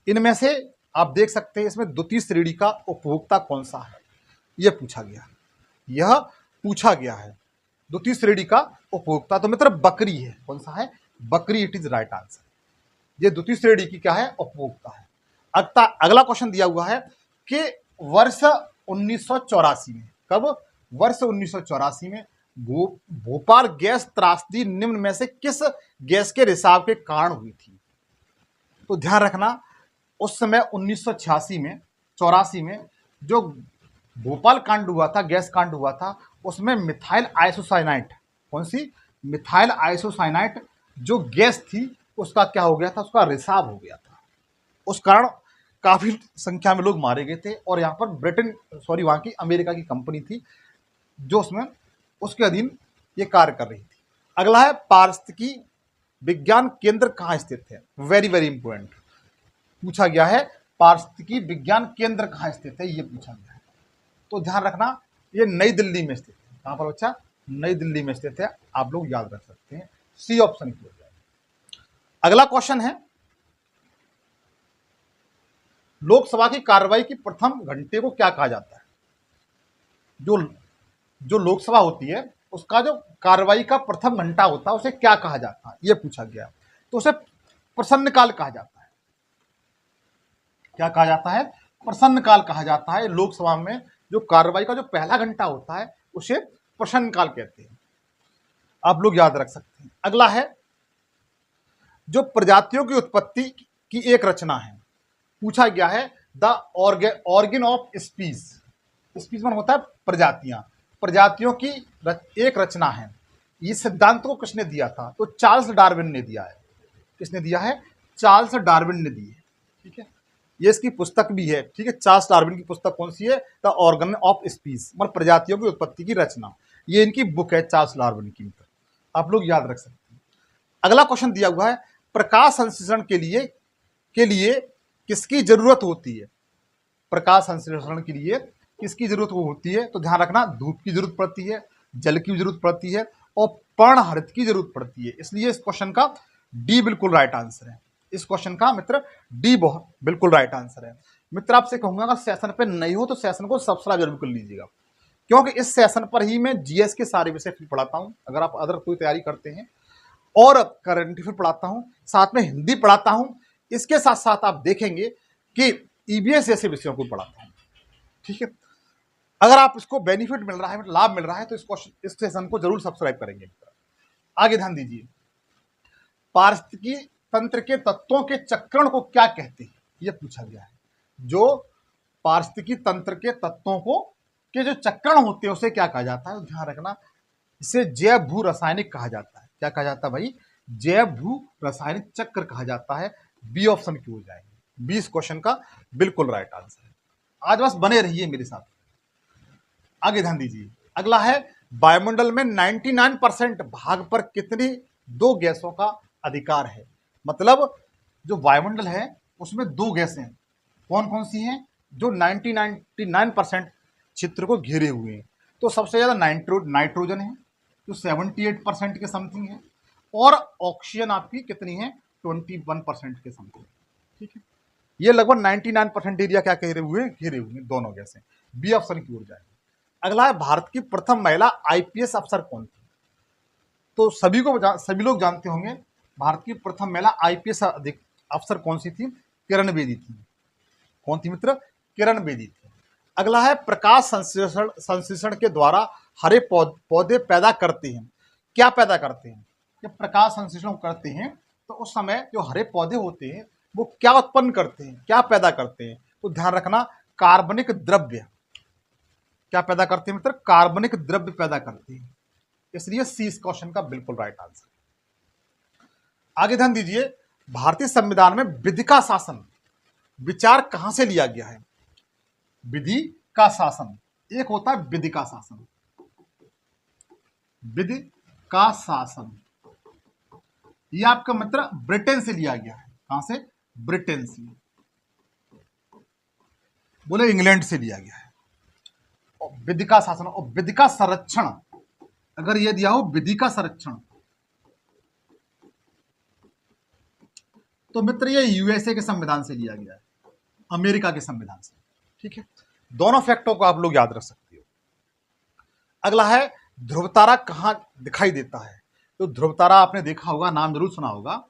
इनमें से आप देख सकते हैं, इसमें द्वितीय श्रेणी का उपभोक्ता कौन सा है? यह पूछा गया, यह पूछा गया है। द्वितीय श्रेणी का उपभोक्ता तो मित्र बकरी है। कौन सा है? बकरी, इट इज राइट आंसर। ये द्वितीय श्रेणी की क्या है? उपभोक्ता है। अगला क्वेश्चन दिया हुआ है कि वर्ष 1984 में, कब? वर्ष 1984 में भोपाल गैस त्रासदी निम्न में से किस गैस के रिसाव के कारण हुई थी? तो ध्यान रखना, उस समय 1986 में 84 में जो भोपाल कांड हुआ था, गैस कांड हुआ था, उसमें मिथाइल आइसोसाइनाइट, कौन सी? मिथाइल आइसोसाइनाइट जो गैस थी, उसका क्या हो गया था? उसका रिसाव हो गया था। उस कारण काफी संख्या में लोग मारे गए थे। और यहाँ पर वहाँ की अमेरिका की कंपनी थी जो उसमें उसके अधीन ये कार्य कर रही थी। अगला है, पारिस्थितिकी विज्ञान केंद्र कहाँ स्थित है? वेरी वेरी इंपॉर्टेंट पूछा गया है, पारिस्थितिकी विज्ञान केंद्र कहाँ स्थित है, ये पूछा गया है। तो ध्यान रखना, ये नई दिल्ली में स्थित है। कहाँ पर बच्चा? नई दिल्ली में स्थित है, आप लोग याद रख सकते हैं। सी ऑप्शन की हो जाएगा। अगला क्वेश्चन है, लोकसभा की कार्रवाई की प्रथम घंटे को क्या कहा जाता है? जो लोकसभा होती है, उसका जो कार्रवाई का प्रथम घंटा होता है, उसे क्या कहा जाता है? यह पूछा गया। तो उसे प्रश्नकाल कहा जाता है। क्या कहा जाता है? प्रश्नकाल कहा जाता है। लोकसभा में जो कार्रवाई का जो पहला घंटा होता है, उसे प्रश्नकाल कहते हैं। आप लोग याद रख सकते हैं। अगला है, जो प्रजातियों की उत्पत्ति की एक रचना है, पूछा गया है the organ of speech. Speech मतलब होता है प्रजातियां। प्रजातियों की एक रचना है। इस सिद्धांत को किसने दिया था? तो चार्ल्स डार्विन ने दिया है। किसने दिया है? चार्ल्स डार्विन ने दी है। ठीक है, ये इसकी पुस्तक भी है। ठीक है, चार्ल्स डार्विन की पुस्तक कौन सी है? द ऑर्गन ऑफ स्पीच, मतलब प्रजातियों की उत्पत्ति की रचना। ये इनकी बुक है चार्ल्स डार्विन की। आप लोग याद रख सकते हैं। अगला क्वेश्चन दिया हुआ है, प्रकाश संश्लेषण के लिए किसकी जरूरत होती है? प्रकाश संश्लेषण के लिए किसकी जरूरत होती है? तो ध्यान रखना, धूप की जरूरत पड़ती है, जल की जरूरत पड़ती है और पर्णहरित की जरूरत पड़ती है। इसलिए इस क्वेश्चन का डी बिल्कुल राइट आंसर है। इस क्वेश्चन का मित्र डी बिल्कुल राइट आंसर है। मित्र आपसे कहूंगा, अगर सेशन पे नहीं हो तो सेशन को सब्सक्राइब जरूर कर लीजिएगा, क्योंकि इस सेशन पर ही मैं जीएस के सारे विषय पढ़ाता हूं। अगर आप अदर कोई तैयारी करते हैं, और करंट अफेयर पढ़ाता हूं, साथ में हिंदी पढ़ाता हूं। इसके साथ साथ आप देखेंगे कि ईबीएस जैसे विषयों को पढ़ाता हूं। ठीक है, अगर आप इसको बेनिफिट मिल रहा है, लाभ मिल रहा है, तो इस सेशन को जरूर सब्सक्राइब करेंगे। आगे ध्यान दीजिए, पारिस्थितिकी तंत्र के तत्वों के चक्रण को क्या कहते हैं? यह पूछा गया है। जो पारिस्थितिकी तंत्र के तत्वों को के जो चक्रण होते हैं, उसे क्या कहा जाता है? ध्यान रखना, इसे जैव भू रासायनिक कहा जाता है। क्या कहा जाता है भाई? जैव भू रासायनिक चक्र कहा जाता है। बी ऑप्शन की हो जाएगी। बी इस क्वेश्चन का बिल्कुल राइट आंसर है। आज बस बने रहिए मेरे साथ। आगे ध्यान दीजिए, अगला है, वायुमंडल में 99% भाग पर कितनी दो गैसों का अधिकार है? मतलब जो वायुमंडल है उसमें दो गैसें कौन कौन सी हैं जो 99% क्षेत्र को घेरे हुए हैं? तो सबसे ज्यादा नाइट्रोजन है जो 78% के समथिंग है, और ऑक्सीजन आपकी कितनी है? 21% के समथिंग। ठीक है, ये लगभग 99% एरिया क्या घेरे हुए दोनों गैसें। बी ऑप्शन की ओर जाएंगे। अगला है, भारत की प्रथम महिला आईपीएस अफसर कौन थी? तो सभी लोग जानते होंगे, भारत की प्रथम महिला आईपीएस अफसर कौन सी थी? किरण बेदी थी। कौन थी मित्र? किरण बेदी थी। अगला है, प्रकाश संश्लेषण के द्वारा हरे पौधे पैदा करते हैं। क्या पैदा करते हैं? जब प्रकाश संश्लेषण करते हैं तो उस समय जो हरे पौधे होते हैं वो क्या उत्पन्न करते हैं, क्या पैदा करते हैं? तो ध्यान रखना, कार्बनिक द्रव्य। क्या पैदा करती है मित्र? कार्बनिक द्रव्य पैदा करती है। इसलिए सी इस क्वेश्चन का बिल्कुल राइट आंसर। आगे ध्यान दीजिए, भारतीय संविधान में विधि का शासन विचार कहां से लिया गया है? विधि का शासन, एक होता है विधि का शासन, विधि का शासन, ये आपका मित्र ब्रिटेन से लिया गया है। कहां से? ब्रिटेन से, बोले इंग्लैंड से लिया गया है। और विधि का शासन और विधि का संरक्षण, अगर ये दिया हो विधि का संरक्षण, तो मित्र ये यूएसए के संविधान से लिया गया है, अमेरिका के संविधान से। ठीक है, दोनों फैक्टों को आप लोग याद रख सकते हो। अगला है ध्रुव तारा कहां दिखाई देता है? तो ध्रुव तारा आपने देखा होगा, नाम जरूर सुना होगा।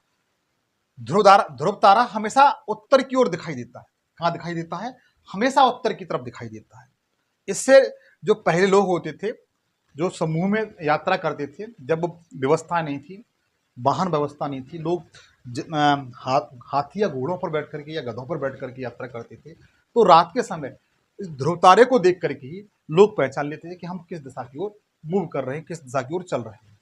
ध्रुव तारा हमेशा उत्तर की ओर दिखाई देता है। कहां दिखाई देता है? हमेशा उत्तर की तरफ दिखाई देता है। इससे जो पहले लोग होते थे, जो समूह में यात्रा करते थे, जब व्यवस्था नहीं थी, वाहन व्यवस्था नहीं थी, लोग हाथी या घोड़ों पर बैठ करके या गधों पर बैठ करके यात्रा करते थे, तो रात के समय इस ध्रुव तारे को देख करके ही लोग पहचान लेते थे कि हम किस दिशा की ओर मूव कर रहे हैं, किस दिशा की ओर चल रहे हैं।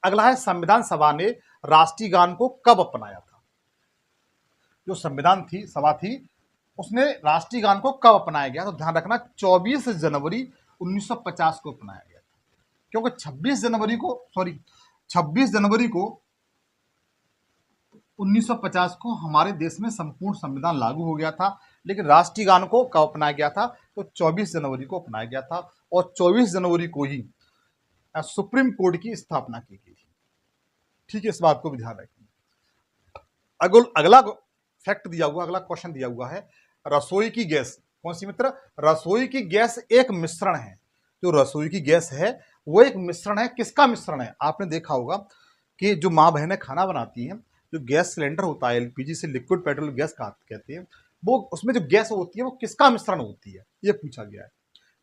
अगला है संविधान सभा ने राष्ट्रीय गान को कब अपनाया था? जो संविधान थी सभा थी, उसने राष्ट्रीय गान को कब अपनाया गया? तो ध्यान रखना 24 जनवरी 1950 को अपनाया गया था, क्योंकि 26 जनवरी को 1950 को हमारे देश में संपूर्ण संविधान लागू हो गया था, लेकिन राष्ट्रीय गान को कब अपनाया गया था? तो 24 जनवरी को अपनाया गया था, और 24 जनवरी को ही सुप्रीम कोर्ट की स्थापना की गई थी। ठीक है, इस बात को भी ध्यान रखें। अगला फैक्ट दिया हुआ, अगला क्वेश्चन दिया हुआ है, रसोई की गैस कौन सी मित्र? रसोई की गैस एक मिश्रण है। जो रसोई की गैस है वो एक मिश्रण है। किसका मिश्रण है? आपने देखा होगा कि जो माँ बहनें खाना बनाती हैं, जो गैस सिलेंडर होता है, एलपीजी से लिक्विड पेट्रोल गैस कहते हैं, वो उसमें जो गैस होती है वो किसका मिश्रण होती है, ये पूछा गया है।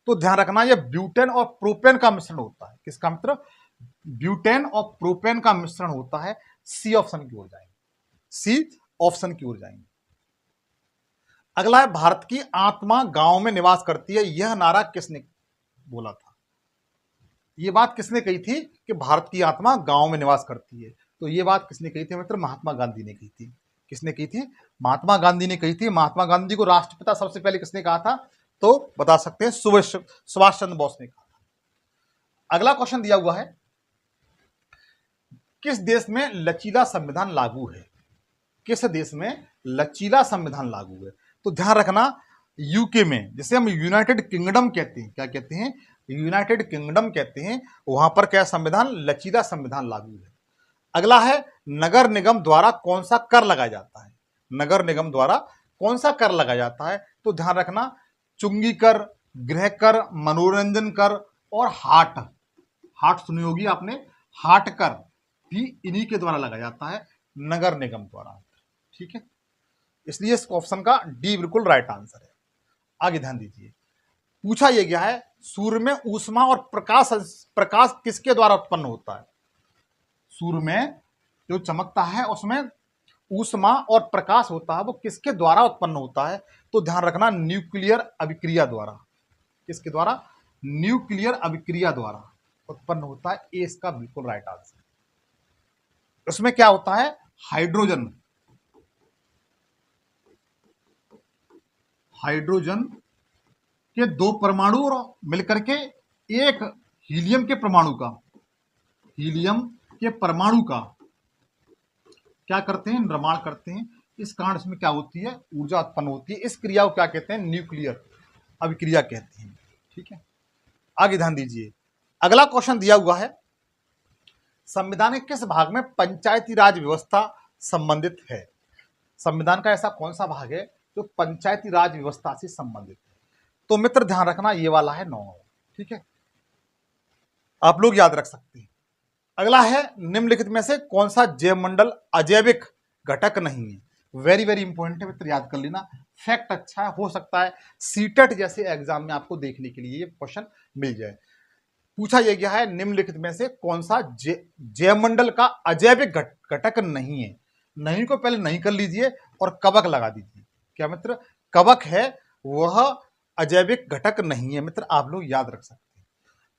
तो ध्यान रखना, ये ब्यूटेन और प्रोपेन का मिश्रण होता है। किसका मित्र? ब्यूटेन और प्रोपेन का मिश्रण होता है। सी ऑप्शन की ओर जाएंगे, सी ऑप्शन की ओर जाएंगे। अगला है भारत की आत्मा गांव में निवास करती है, यह नारा किसने बोला था? ये बात किसने कही थी कि भारत की आत्मा गांव में निवास करती है? तो ये बात किसने कही थी मित्र? महात्मा गांधी ने कही थी। किसने कही थी? महात्मा गांधी ने कही थी। महात्मा गांधी को राष्ट्रपिता सबसे पहले किसने कहा था? तो बता सकते हैं, सुभाष चंद्र बोस ने कहा था। अगला क्वेश्चन दिया हुआ है, किस देश में लचीला संविधान लागू है? किस देश में लचीला संविधान लागू है? तो ध्यान रखना, यूके में, जिसे हम यूनाइटेड किंगडम कहते हैं, क्या कहते हैं? यूनाइटेड किंगडम कहते हैं, वहां पर क्या संविधान? लचीला संविधान लागू है। अगला है नगर निगम द्वारा कौन सा कर लगाया जाता है? नगर निगम द्वारा कौन सा कर लगाया जाता है? तो ध्यान रखना, चुंगी कर, गृह कर, मनोरंजन कर और हाट सुनी होगी आपने, हाट कर भी इन्हीं के द्वारा लगाया जाता है, नगर निगम द्वारा। ठीक है, इसलिए इस ऑप्शन का डी बिल्कुल राइट आंसर है। आगे ध्यान दीजिए, पूछा यह गया है, सूर्य में ऊष्मा और प्रकाश किसके द्वारा उत्पन्न होता है? सूर्य में जो चमकता है उसमें ऊष्मा और प्रकाश होता है, वो किसके द्वारा उत्पन्न होता है? तो ध्यान रखना, न्यूक्लियर अभिक्रिया द्वारा। किसके द्वारा? न्यूक्लियर अभिक्रिया द्वारा उत्पन्न होता है। ए इसका बिल्कुल राइट आंसर। उसमें क्या होता है? हाइड्रोजन के दो परमाणु और मिलकर के एक हीलियम के परमाणु का क्या करते हैं? निर्माण करते हैं। इस कारण इसमें क्या होती है? ऊर्जा उत्पन्न होती है। इस क्रिया को क्या कहते हैं? न्यूक्लियर अभिक्रिया कहते हैं। ठीक है, आगे ध्यान दीजिए, अगला क्वेश्चन दिया हुआ है, संविधान के किस भाग में पंचायती राज व्यवस्था संबंधित है? संविधान का ऐसा कौन सा भाग है जो पंचायती राज व्यवस्था से संबंधित है? तो मित्र ध्यान रखना, ये वाला है 9। ठीक है, आप लोग याद रख सकते हैं। अगला है, निम्नलिखित में से कौन सा जैव मंडल अजैविक घटक नहीं है? वेरी वेरी इंपॉर्टेंट है मित्र, याद कर लेना। फैक्ट अच्छा है, हो सकता है सीटेट जैसे एग्जाम में आपको देखने के लिए ये क्वेश्चन मिल जाए। पूछा यह गया है, निम्नलिखित में से कौन सा जैव मंडल का अजैविक घटक नहीं है? नहीं को पहले नहीं कर लीजिए और कवक लगा दीजिए। क्या मित्र? कवक है, वह अजैविक घटक नहीं है मित्र, आप लोग याद रख सकते हैं।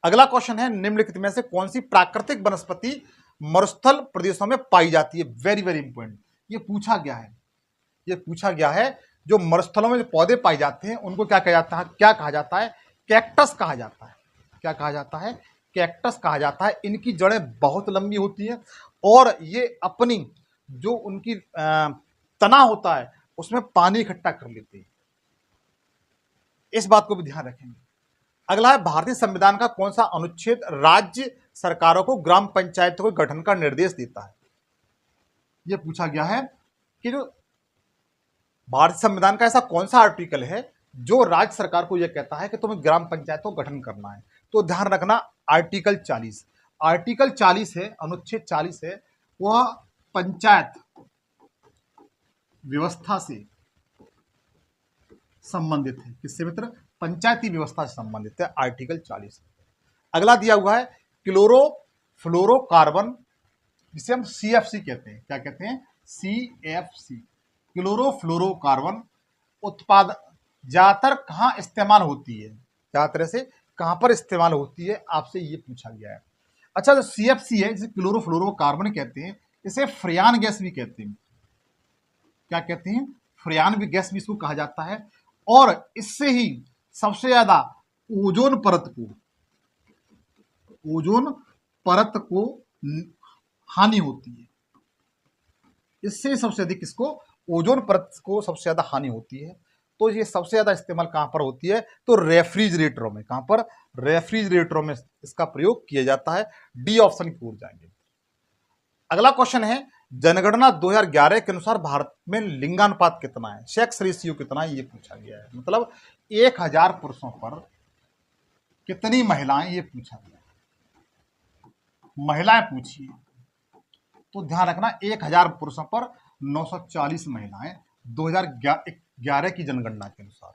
अगला क्वेश्चन है, निम्नलिखित में से कौन सी प्राकृतिक वनस्पति मरुस्थल प्रदेशों में पाई जाती है? वेरी वेरी इंपॉर्टेंट, ये पूछा गया है, ये पूछा गया है। जो मरुस्थलों में जो पौधे पाए जाते हैं उनको क्या कहा जाता है? क्या कहा जाता है? कैक्टस कहा जाता है। क्या कहा जाता है? कैक्टस कहा जाता है। इनकी जड़ें बहुत लंबी होती हैं और ये अपनी जो उनकी तना होता है उसमें पानी इकट्ठा कर लेते हैं। इस बात को भी ध्यान रखेंगे। अगला है, भारतीय संविधान का कौन सा अनुच्छेद राज्य सरकारों को ग्राम पंचायतों के गठन का निर्देश देता है? यह पूछा गया है कि जो भारतीय संविधान का ऐसा कौन सा आर्टिकल है जो राज्य सरकार को यह कहता है कि तुम्हें ग्राम पंचायतों का गठन करना है? तो ध्यान रखना, आर्टिकल 40। आर्टिकल 40 है, अनुच्छेद 40 है, वह पंचायत व्यवस्था से संबंधित है। किससे मित्र? पंचायती व्यवस्था से संबंधित है, आर्टिकल 40। अगला दिया हुआ है, क्लोरोफ्लोरोकार्बन, जिसे हम CFC कहते हैं। क्या कहते हैं? CFC, क्लोरोफ्लोरोकार्बन उत्पादन ज्यादातर कहाँ इस्तेमाल होती है? ज्यादातर से कहां पर इस्तेमाल होती है, आपसे ये पूछा गया है। अच्छा, जो CFC है, जिसे क्लोरोफ्लोरोकार्बन कहते हैं, इसे फ्रियान गैस भी कहते हैं। क्या कहते हैं? फ्रियान भी गैस भी इसको कहा जाता है। और इससे ही सबसे ज्यादा ओजोन परत को हानि होती है। इससे सबसे अधिक इसको ओजोन परत को सबसे ज्यादा हानि होती है। तो ये सबसे ज्यादा इस्तेमाल कहां पर होती है? तो रेफ्रिजरेटरों में। कहां पर? रेफ्रिजरेटरों में इसका प्रयोग किया जाता है। डी ऑप्शन की ओर जाएंगे। अगला क्वेश्चन है, जनगणना 2011 के अनुसार भारत में लिंगानुपात कितना है? सेक्स रेशियो कितना है? ये पूछा गया है। मतलब 1000 पुरुषों पर कितनी महिलाएं, ये पूछा गया है। महिलाएं पूछिए तो ध्यान रखना, 1000 पुरुषों पर 940 महिलाएं 2011 की जनगणना के अनुसार।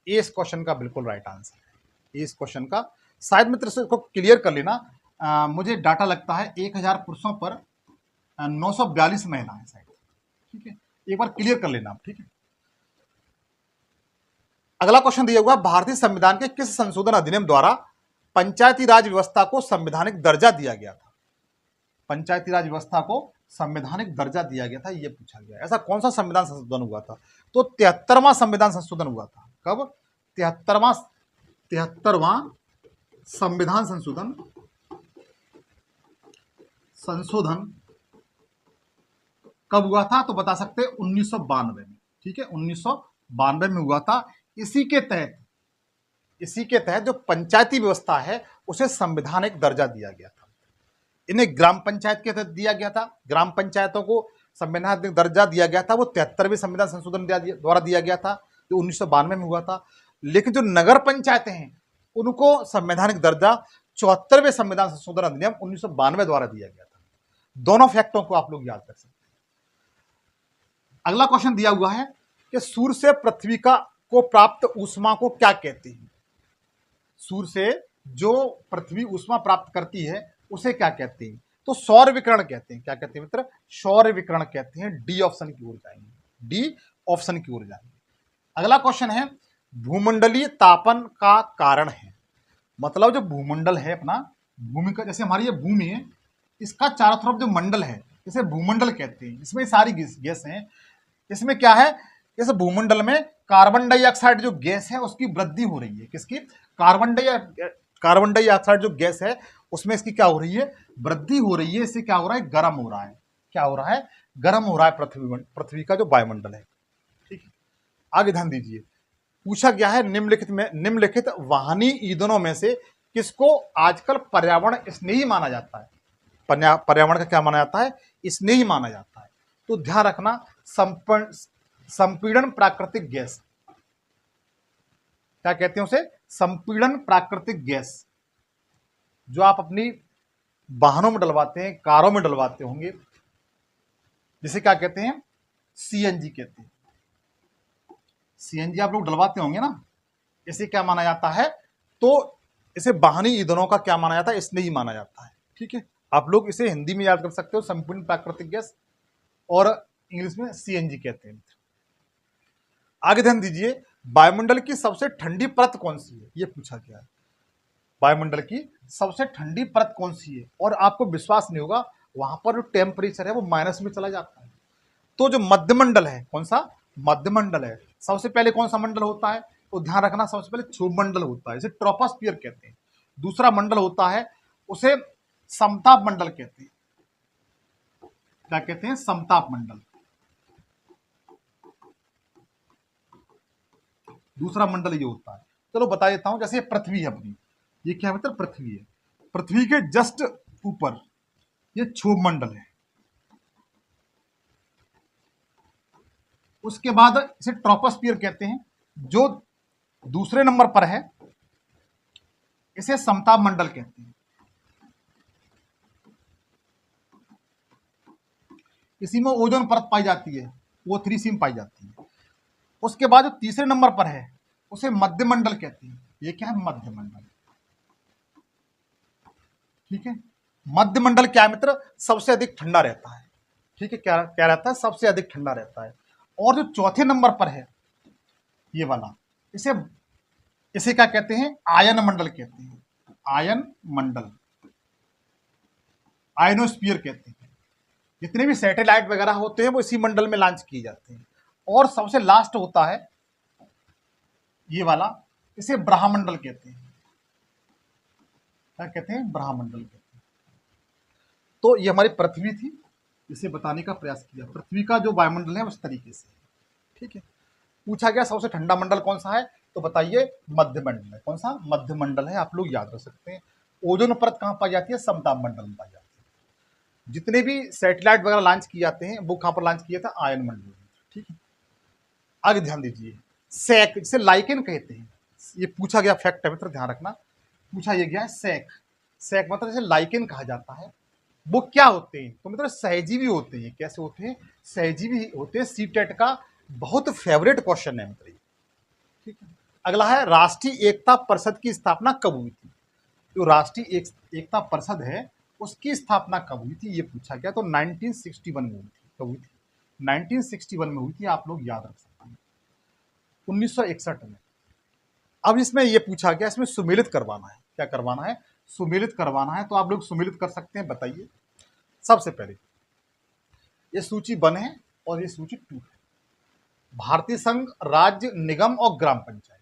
इस क्वेश्चन का बिल्कुल राइट आंसर है। इस क्वेश्चन का शायद मित्र इसको क्लियर कर लेना। मुझे डाटा लगता है 1000 पुरुषों पर 942 महिलाएं शायद। ठीक है, एक बार क्लियर कर लेना आप। ठीक है, अगला क्वेश्चन दिया हुआ, भारतीय संविधान के किस संशोधन अधिनियम द्वारा पंचायती राज व्यवस्था को संवैधानिक दर्जा दिया गया था? पंचायती राज व्यवस्था को संवैधानिक दर्जा दिया गया था, यह पूछा गया। ऐसा कौन सा संविधान संशोधन हुआ था? तो 73वां संविधान संशोधन हुआ था। कब? 73वां संविधान संशोधन कब हुआ था? तो बता सकते हैं 1992 में। ठीक है, 1992 में हुआ था। इसी के तहत जो पंचायती व्यवस्था है उसे संवैधानिक दर्जा दिया गया था। इन्हें ग्राम पंचायत के तहत दिया गया था। ग्राम पंचायतों को संवैधानिक दर्जा दिया गया था, वो 73वें संविधान संशोधन द्वारा दिया गया था, जो 1992 में हुआ था। लेकिन जो नगर पंचायतें हैं उनको संवैधानिक दर्जा 74वें संविधान संशोधन अधिनियम 1992 द्वारा दिया गया था। दोनों फैक्टों को आप लोग याद कर सकते हैं। अगला क्वेश्चन दिया हुआ है कि सूर्य से पृथ्वी को प्राप्त ऊष्मा को क्या कहते हैं? सूर्य से जो पृथ्वी ऊष्मा प्राप्त करती है उसे क्या कहते हैं? तो सौर विकिरण कहते हैं। क्या कहते हैं मित्र? सौर विकिरण कहते हैं। डी ऑप्शन की ओर जाएंगे। डी ऑप्शन की ओर जाएंगे। अगला क्वेश्चन है, भूमंडलीय तापन का कारण है। मतलब जो भूमंडल है अपना, भूमि का, जैसे हमारी ये भूमि है, इसका चारों तरफ जो मंडल है इसे भूमंडल कहते हैं। इसमें सारी गैस हैं। इसमें क्या है? इस भूमंडल में कार्बन डाइऑक्साइड जो गैस है उसकी वृद्धि हो रही है। किसकी? कार्बन डाइऑक्साइड जो गैस है उसमें इसकी क्या हो रही है? वृद्धि हो रही है। इससे क्या हो रहा है? गर्म हो रहा है। क्या हो रहा है? गर्म हो रहा है पृथ्वी का जो वायुमंडल है। ठीक है, आगे ध्यान दीजिए। पूछा गया है, निम्नलिखित वाहनी ईंधनों में से किसको आजकल पर्यावरण स्नेही माना जाता है? पर्यावरण का क्या माना जाता है? स्नेही माना जाता है। तो ध्यान रखना, संपीड़न प्राकृतिक गैस। क्या कहते हैं उसे? संपीड़न प्राकृतिक गैस, जो आप अपनी वाहनों में डलवाते हैं, कारों में डलवाते होंगे, जिसे क्या कहते हैं? CNG कहते हैं। CNG आप लोग डलवाते होंगे ना, इसे क्या माना जाता है? तो इसे वाहनी ईंधनों का क्या माना जाता है? स्नेही माना जाता है। ठीक है, आप लोग इसे हिंदी में याद कर सकते हो, संपीड़न प्राकृतिक गैस, और इंग्लिश में CNG कहते हैं। आगे ध्यान दीजिए, वायुमंडल की सबसे ठंडी परत कौन सी है, ये पूछा गया है। वायुमंडल की सबसे ठंडी परत कौन सी है, और आपको विश्वास नहीं होगा वहां पर जो टेम्परेचर है वो माइनस में चला जाता है। तो जो मध्यमंडल है, कौन सा मध्यमंडल है, सबसे पहले कौन सा मंडल होता है, तो ध्यान रखना सबसे पहले क्षोभमंडल होता है, इसे ट्रोपोस्फियर कहते हैं। दूसरा मंडल होता है उसे समताप मंडल कहते हैं। क्या कहते हैं, समताप मंडल। दूसरा मंडल ये होता है। चलो बता देता हूं, जैसे पृथ्वी है अपनी, ये क्या है मतलब पृथ्वी है, पृथ्वी के जस्ट ऊपर ये क्षोभ मंडल है। उसके बाद इसे ट्रोपोस्फियर कहते हैं। जो दूसरे नंबर पर है इसे समताप मंडल कहते हैं। इसी में ओजोन परत पाई जाती है, O3 सीम पाई जाती है। उसके बाद जो तीसरे नंबर पर है उसे मध्यमंडल कहते हैं। ये क्या है, मध्यमंडल। ठीक है, मध्यमंडल क्या है मित्र, सबसे अधिक ठंडा रहता है। ठीक है, क्या क्या रहता है, सबसे अधिक ठंडा रहता है। और जो चौथे नंबर पर है ये वाला, इसे इसे क्या कहते हैं, आयन मंडल कहते हैं। आयन मंडल, आयनोस्फीयर कहते हैं। जितने भी सैटेलाइट वगैरह होते हैं वो इसी मंडल में लॉन्च किए जाते हैं। और सबसे लास्ट होता है ये वाला, इसे ब्रह्मंडल कहते हैं। क्या कहते हैं, ब्रह्मंडल कहते हैं। तो ये हमारी पृथ्वी थी, इसे बताने का प्रयास किया। पृथ्वी का जो वायुमंडल है उस तरीके से। ठीक है, पूछा गया सबसे ठंडा मंडल कौन सा है, तो बताइए मध्यमंडल है। कौन सा, मध्यमंडल है, आप लोग याद रख सकते हैं। ओजोन परत कहां पाई जाती है, समताप मंडल में पाई जाती है। जितने भी सैटेलाइट वगैरह लॉन्च किए जाते हैं वो कहां पर लॉन्च किया था, आयन मंडल में। ठीक है, आगे ध्यान दीजिए। सैक, जिसे लाइकेन कहते हैं, ये पूछा गया फैक्ट है मित्र, ध्यान रखना। पूछा ये गया है सैक। सैक मतलब जैसे लाइकेन कहा जाता है, वो क्या होते हैं, तो मतलब सहजीवी होते हैं। कैसे होते हैं, सहजीवी होते हैं। सीटेट का बहुत फेवरेट क्वेश्चन है मित्र। ठीक है, अगला है राष्ट्रीय एकता परिषद की स्थापना कब हुई थी। जो राष्ट्रीय एकता परिषद है उसकी स्थापना कब हुई थी, ये पूछा गया। तो 1961 में हुई थी। कब हुई थी, 1961 में हुई थी, आप लोग याद रख सकते हैं, 1961 में। अब इसमें यह पूछा गया, इसमें सुमेलित करवाना है। क्या करवाना है, सुमेलित करवाना है। तो आप लोग सुमेलित कर सकते हैं, बताइए। सबसे पहले ये सूची 1 है और ये सूची 2 है। भारतीय संघ, राज्य, निगम और ग्राम पंचायत,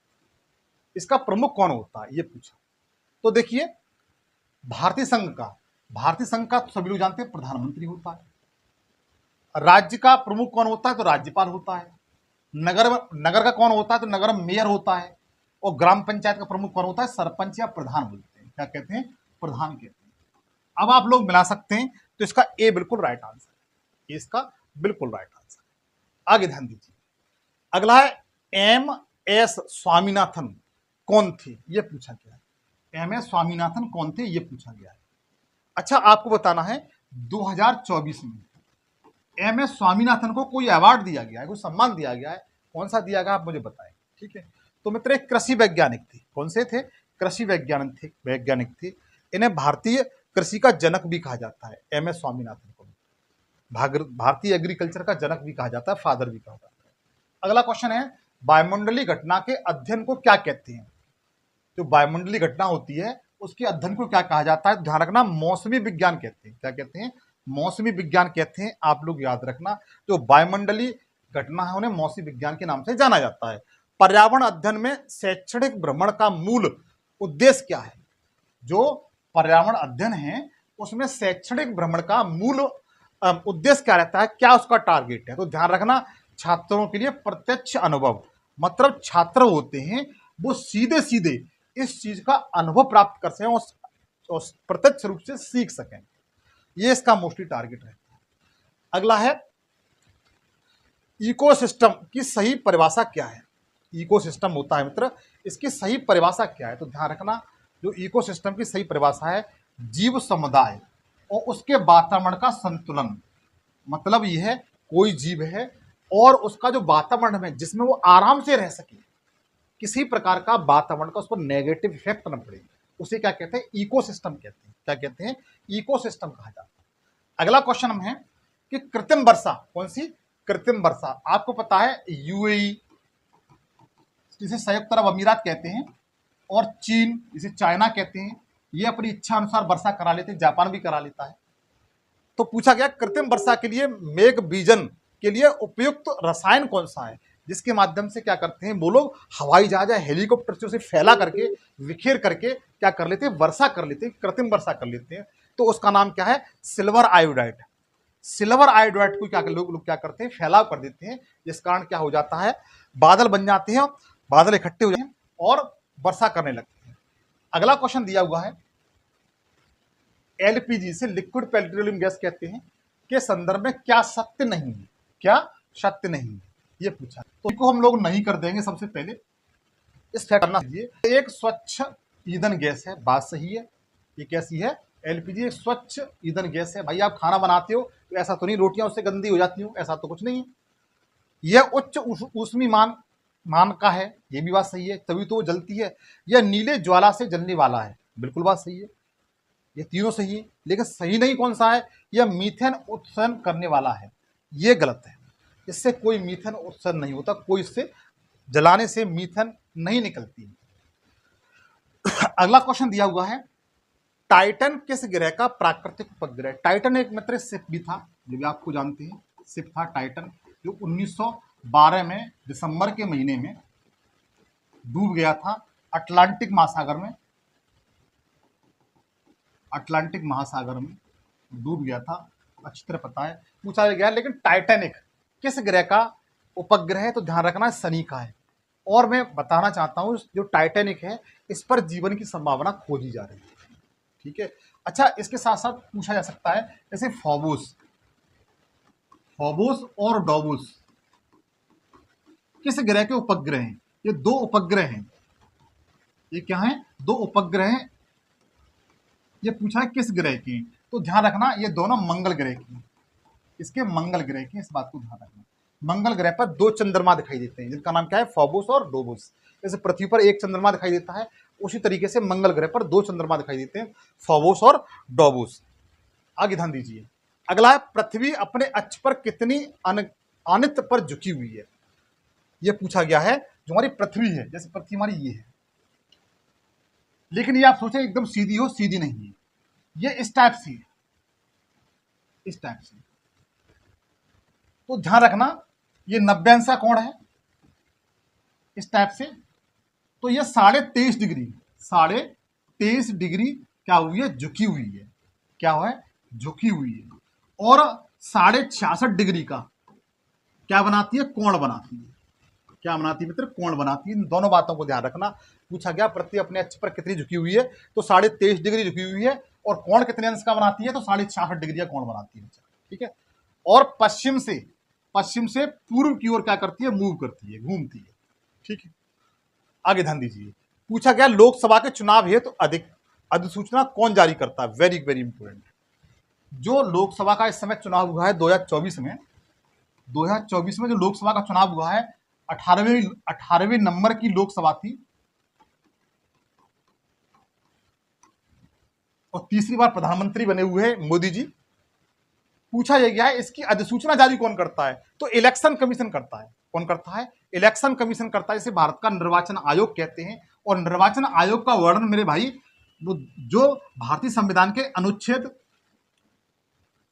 इसका प्रमुख कौन होता है, ये पूछा। तो देखिए, भारतीय संघ का तो सभी लोग जानते हैं प्रधानमंत्री होता है। राज्य का प्रमुख कौन होता है, तो राज्यपाल होता है। नगर का कौन होता है, तो नगर मेयर होता है। और ग्राम पंचायत का प्रमुख कौन होता है, सरपंच या प्रधान बोलते हैं। क्या कहते हैं, प्रधान कहते हैं। अब आप लोग मिला सकते हैं, तो इसका ए बिल्कुल राइट आंसर है। इसका बिल्कुल राइट आंसर है। आगे ध्यान दीजिए, अगला है MS स्वामीनाथन कौन थे, यह पूछा गया है। MS स्वामीनाथन कौन थे, यह पूछा गया है। अच्छा, आपको बताना है 2024 में MS स्वामीनाथन को कोई अवार्ड दिया गया है, कोई सम्मान दिया गया है। कौन सा दिया गया, आप मुझे बताएं। ठीक है, तो मित्र एक कृषि वैज्ञानिक थे। कौन से थे, कृषि वैज्ञानिक थे। इन्हें भारतीय कृषि का जनक भी कहा जाता है। MS स्वामीनाथन को भारतीय एग्रीकल्चर का जनक भी कहा जाता है, फादर भी कहा जाता है। अगला क्वेश्चन है, वायुमंडलीय घटना के अध्ययन को क्या कहते हैं। जो वायुमंडलीय घटना होती है उसके अध्ययन को क्या कहा जाता है, ध्यान रखना, मौसमी विज्ञान कहते हैं। क्या कहते हैं, मौसमी विज्ञान कहते हैं। आप लोग याद रखना, जो वायुमंडलीय घटना है उन्हें मौसमी विज्ञान के नाम से जाना जाता है। पर्यावरण अध्ययन में शैक्षणिक भ्रमण का मूल उद्देश्य क्या है। जो पर्यावरण अध्ययन है उसमें शैक्षणिक भ्रमण का मूल उद्देश्य क्या रहता है, क्या उसका टारगेट है। तो ध्यान रखना, छात्रों के लिए प्रत्यक्ष अनुभव, मतलब छात्र होते हैं वो सीधे सीधे इस चीज का अनुभव प्राप्त कर सकें और प्रत्यक्ष रूप से सीख सकें। ये इसका मोस्टली टारगेट रहता है। अगला है, इकोसिस्टम की सही परिभाषा क्या है। इकोसिस्टम होता है मित्र, इसकी सही परिभाषा क्या है, तो ध्यान रखना, जो इकोसिस्टम की सही परिभाषा है, जीव समुदाय और उसके वातावरण का संतुलन। मतलब यह है, कोई जीव है और उसका जो वातावरण है जिसमें वो आराम से रह सके, किसी प्रकार का वातावरण का उस पर नेगेटिव इफेक्ट न पड़े, उसे क्या कहते हैं, इकोसिस्टम कहते हैं। क्या कहते हैं, इकोसिस्टम कहा जाता है। अगला क्वेश्चन हम है कि कृत्रिम वर्षा, कौन सी, कृत्रिम वर्षा। आपको पता है UAE जिसे संयुक्त अरब अमीरात कहते हैं, और चीन जिसे चाइना कहते हैं, ये अपनी इच्छा अनुसार वर्षा करा लेते हैं, जापान भी करा लेता है। तो पूछा गया कृत्रिम वर्षा के लिए मेघ बीजन के लिए उपयुक्त रसायन कौन सा है, जिसके माध्यम से क्या करते हैं वो लोग हवाई जहाज या हेलीकॉप्टर से उसे फैला करके विखेर करके क्या कर लेते हैं, वर्षा कर लेते हैं, कृत्रिम वर्षा कर लेते हैं। तो उसका नाम क्या है, सिल्वर आयोडाइड। सिल्वर आयोडाइड को क्या लोग क्या करते हैं, फैलाव कर देते हैं, जिस कारण क्या हो जाता है, बादल बन जाते हैं, बादल इकट्ठे हो जाते हैं और वर्षा करने लगते हैं। अगला क्वेश्चन दिया हुआ है, एलपीजी से लिक्विड पेट्रोलियम गैस कहते हैं के संदर्भ में क्या सत्य नहीं है, क्या सत्य नहीं है, ये पूछा। तो इसको हम लोग नहीं कर देंगे। सबसे पहले इस फैक्ट करना चाहिए, एक स्वच्छ ईंधन गैस है, बात सही है। ये कैसी है, एलपीजी एक स्वच्छ ईंधन गैस है। भाई आप खाना बनाते हो तो ऐसा तो नहीं रोटियां उससे गंदी हो जाती हो, ऐसा तो कुछ नहीं है। यह उच्च ऊष्मी मान का है, ये भी बात सही है, तभी तो वो जलती है। यह नीले ज्वाला से जलने वाला है, बिल्कुल बात सही है। ये तीनों सही है, लेकिन सही नहीं कौन सा है, यह मीथेन उत्सर्जन करने वाला है, ये गलत है। इससे कोई मीथेन उत्सर्जन नहीं होता, कोई इससे जलाने से मीथेन नहीं निकलती। अगला क्वेश्चन दिया हुआ है, टाइटन किस ग्रह का प्राकृतिक उपग्रह? टाइटन एक मित्र शिप भी था, जो भी आपको जानते हैं, शिप था टाइटन, जो 1912 में दिसंबर के महीने में डूब गया था अटलांटिक महासागर में। अटलांटिक महासागर में डूब गया था, अच्छी तरह पता है, पूछा गया। लेकिन टाइटैनिक किस ग्रह का उपग्रह है? तो ध्यान रखना है शनि का है। और मैं बताना चाहता हूं, जो टाइटैनिक है इस पर जीवन की संभावना खोजी जा रही है, ठीक है। अच्छा, इसके साथ साथ पूछा जा सकता है, जैसे फोबोस और डोबोस किस ग्रह के उपग्रह हैं? ये दो उपग्रह हैं। ये क्या है, दो उपग्रह हैं। ये पूछा है किस ग्रह के, तो ध्यान रखना ये दोनों मंगल ग्रह की, इसके मंगल ग्रह के, इस बात को ध्यान रखना। मंगल ग्रह पर दो चंद्रमा दिखाई देते हैं, जिनका नाम क्या है, फोबोस और डोबोस। जैसे पृथ्वी पर एक चंद्रमा दिखाई देता है, उसी तरीके से मंगल ग्रह पर दो चंद्रमा दिखाई देते हैं, फोबोस और डोबोस। आगे ध्यान दीजिए। अगला है, पृथ्वी अपने अक्ष पर कितनी अनित पर झुकी हुई है? यह पूछा गया है। जो हमारी पृथ्वी है, जैसे पृथ्वी हमारी ये है, लेकिन ये आप सोचे एकदम सीधी हो, सीधी नहीं है, ये इस टाइप से, इस टाइप से। तो ध्यान रखना, ये 90 अंश का कोण है, इस टाइप से। तो ये 23.5 डिग्री, 23.5 डिग्री क्या हुई है, झुकी हुई है। क्या हुआ है, झुकी हुई है। और 66.5 डिग्री का क्या बनाती है, कोण बनाती है। क्या बनाती है मित्र, कोण बनाती है। इन दोनों बातों को ध्यान रखना। पूछा गया पृथ्वी अपने अक्ष पर कितनी झुकी हुई है, तो 23.5 डिग्री झुकी हुई है। और कोण कितने अंश का बनाती है, तो 66.5 डिग्री का कोण बनाती है, ठीक है। और पश्चिम से पूर्व की ओर क्या करती है, मूव करती है, घूमती है, ठीक है। आगे ध्यान दीजिए। पूछा गया लोकसभा के चुनाव हेतु अधिसूचना कौन जारी करता है? Very very important. जो लोकसभा का इस समय चुनाव हुआ है 2024 में, 2024 में जो लोकसभा का चुनाव हुआ है, 18वें नंबर की लोकसभा थी, और तीसरी बार प्रधानमंत्री बने हुए हैं मोदी जी। पूछा यह गया है, इसकी अधिसूचना जारी कौन करता है? तो इलेक्शन कमीशन करता है। कौन करता है? इलेक्शन कमीशन करता है, जिसे भारत का निर्वाचन आयोग कहते हैं। और निर्वाचन आयोग का वर्णन मेरे भाई, वो जो भारतीय संविधान के अनुच्छेद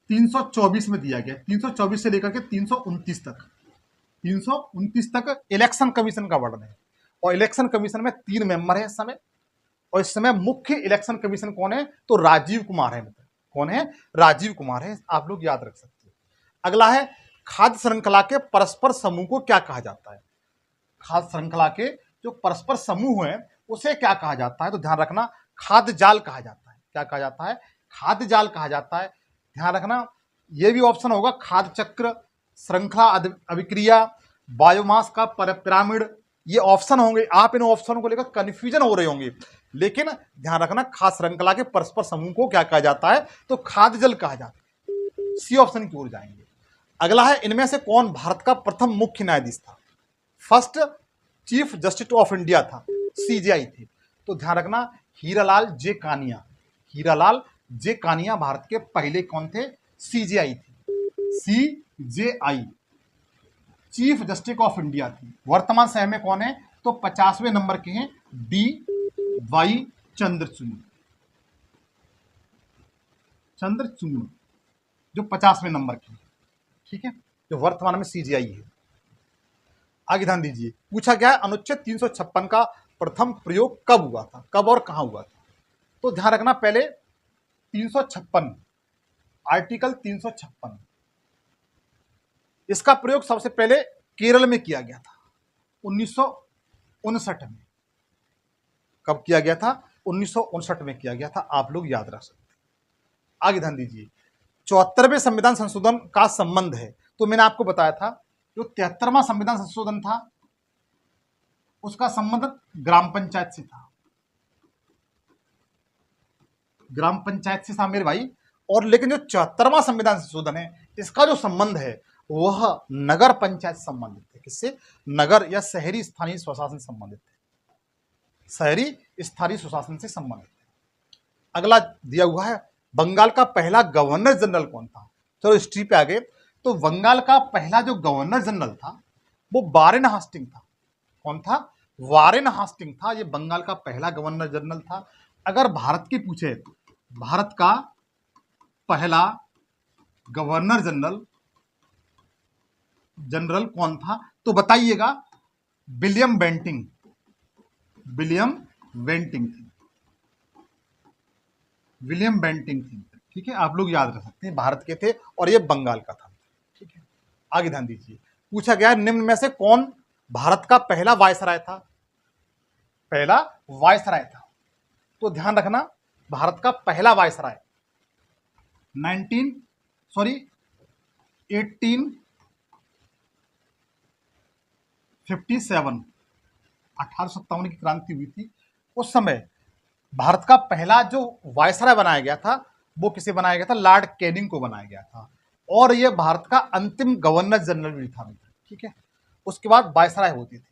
324 में दिया गया, 324 से लेकर के 329 तक, 329 तक इलेक्शन कमीशन का वर्णन है। और इलेक्शन कमीशन में 3 मेंबर है इस समय। और इस समय मुख्य इलेक्शन कमीशन कौन है? तो राजीव कुमार है। कौन है? राजीव कुमार है, आप लोग याद रख सकते हैं। अगला है, खाद्य श्रृंखला के परस्पर समूह को क्या कहा जाता है? खाद्य श्रृंखला के जो परस्पर समूह है उसे क्या कहा जाता है? तो ध्यान रखना, खाद्य जाल कहा जाता है। क्या कहा जाता है? खाद्य जाल कहा जाता है। ध्यान रखना, यह भी ऑप्शन होगा, खाद्य चक्र, श्रृंखला अभिक्रिया, बायोमास का पिरामिड, ये ऑप्शन होंगे। आप इन ऑप्शनों को लेकर कंफ्यूजन हो रहे होंगे, लेकिन ध्यान रखना, खाद्य श्रृंखला के परस्पर समूह को क्या कहा जाता है? तो खाद्य जल कहा जाता है। सी ऑप्शन की ओर जाएंगे। अगला है, इनमें से कौन भारत का प्रथम मुख्य न्यायाधीश था? First chief justice of India था, सीजेआई थे। तो ध्यान रखना, हीरालाल जे कानिया। हीरालाल जे कानिया भारत के पहले कौन थे? सीजेआई थे। CJI chief justice of India थी। वर्तमान समय में कौन है? तो 50वें नंबर के हैं डी वाई चंद्रचूड़, चंद्रचूड़ जो 50वें नंबर के, ठीक है, जो वर्तमान में सीजीआई है। आगे ध्यान दीजिए, पूछा गया है अनुच्छेद 356 का प्रथम प्रयोग कब हुआ था, कब और कहां हुआ था। तो ध्यान रखना, पहले 356, आर्टिकल 356, इसका प्रयोग सबसे पहले केरल में किया गया था 1959 में। कब किया गया था? 1959 में किया गया था, आप लोग याद रख सकते हैं। आगे ध्यान दीजिए, 74वें संविधान संशोधन का संबंध है, तो मैंने आपको बताया था जो 73वां संविधान संशोधन था उसका संबंध ग्राम पंचायत से था, ग्राम पंचायत से था मेरे भाई। और लेकिन जो 74वां संविधान संशोधन है इसका जो संबंध है वह नगर पंचायत से संबंधित है। किससे? नगर या शहरी स्थानीय स्वशासन संबंधित है, शहरी स्थानीय स्वशासन से संबंधित है। अगला दिया हुआ है, बंगाल का पहला गवर्नर जनरल कौन था? चलो हिस्ट्री पे आ गए, तो बंगाल का पहला जो गवर्नर जनरल था वो वारेन हास्टिंग था। कौन था? वारेन हास्टिंग था, ये बंगाल का पहला गवर्नर जनरल था। अगर भारत की पूछे, भारत का पहला गवर्नर जनरल कौन था, तो बताइएगा। विलियम बेंटिंग, विलियम बेंटिंग थी, विलियम बेंटिंग थी, ठीक है, आप लोग याद रख सकते हैं, भारत के थे और ये बंगाल का था, ठीक है। आगे ध्यान दीजिए, पूछा गया निम्न में से कौन भारत का पहला वायसराय था? पहला वायसराय था, तो ध्यान रखना, भारत का पहला वायसराय 1857 की क्रांति हुई थी, उस समय भारत का पहला जो वायसराय बनाया गया था वो किसे बनाया गया था? लॉर्ड कैनिंग को बनाया गया था, और यह भारत का अंतिम गवर्नर जनरल भी था, ठीक है। उसके बाद वायसराय होती थी।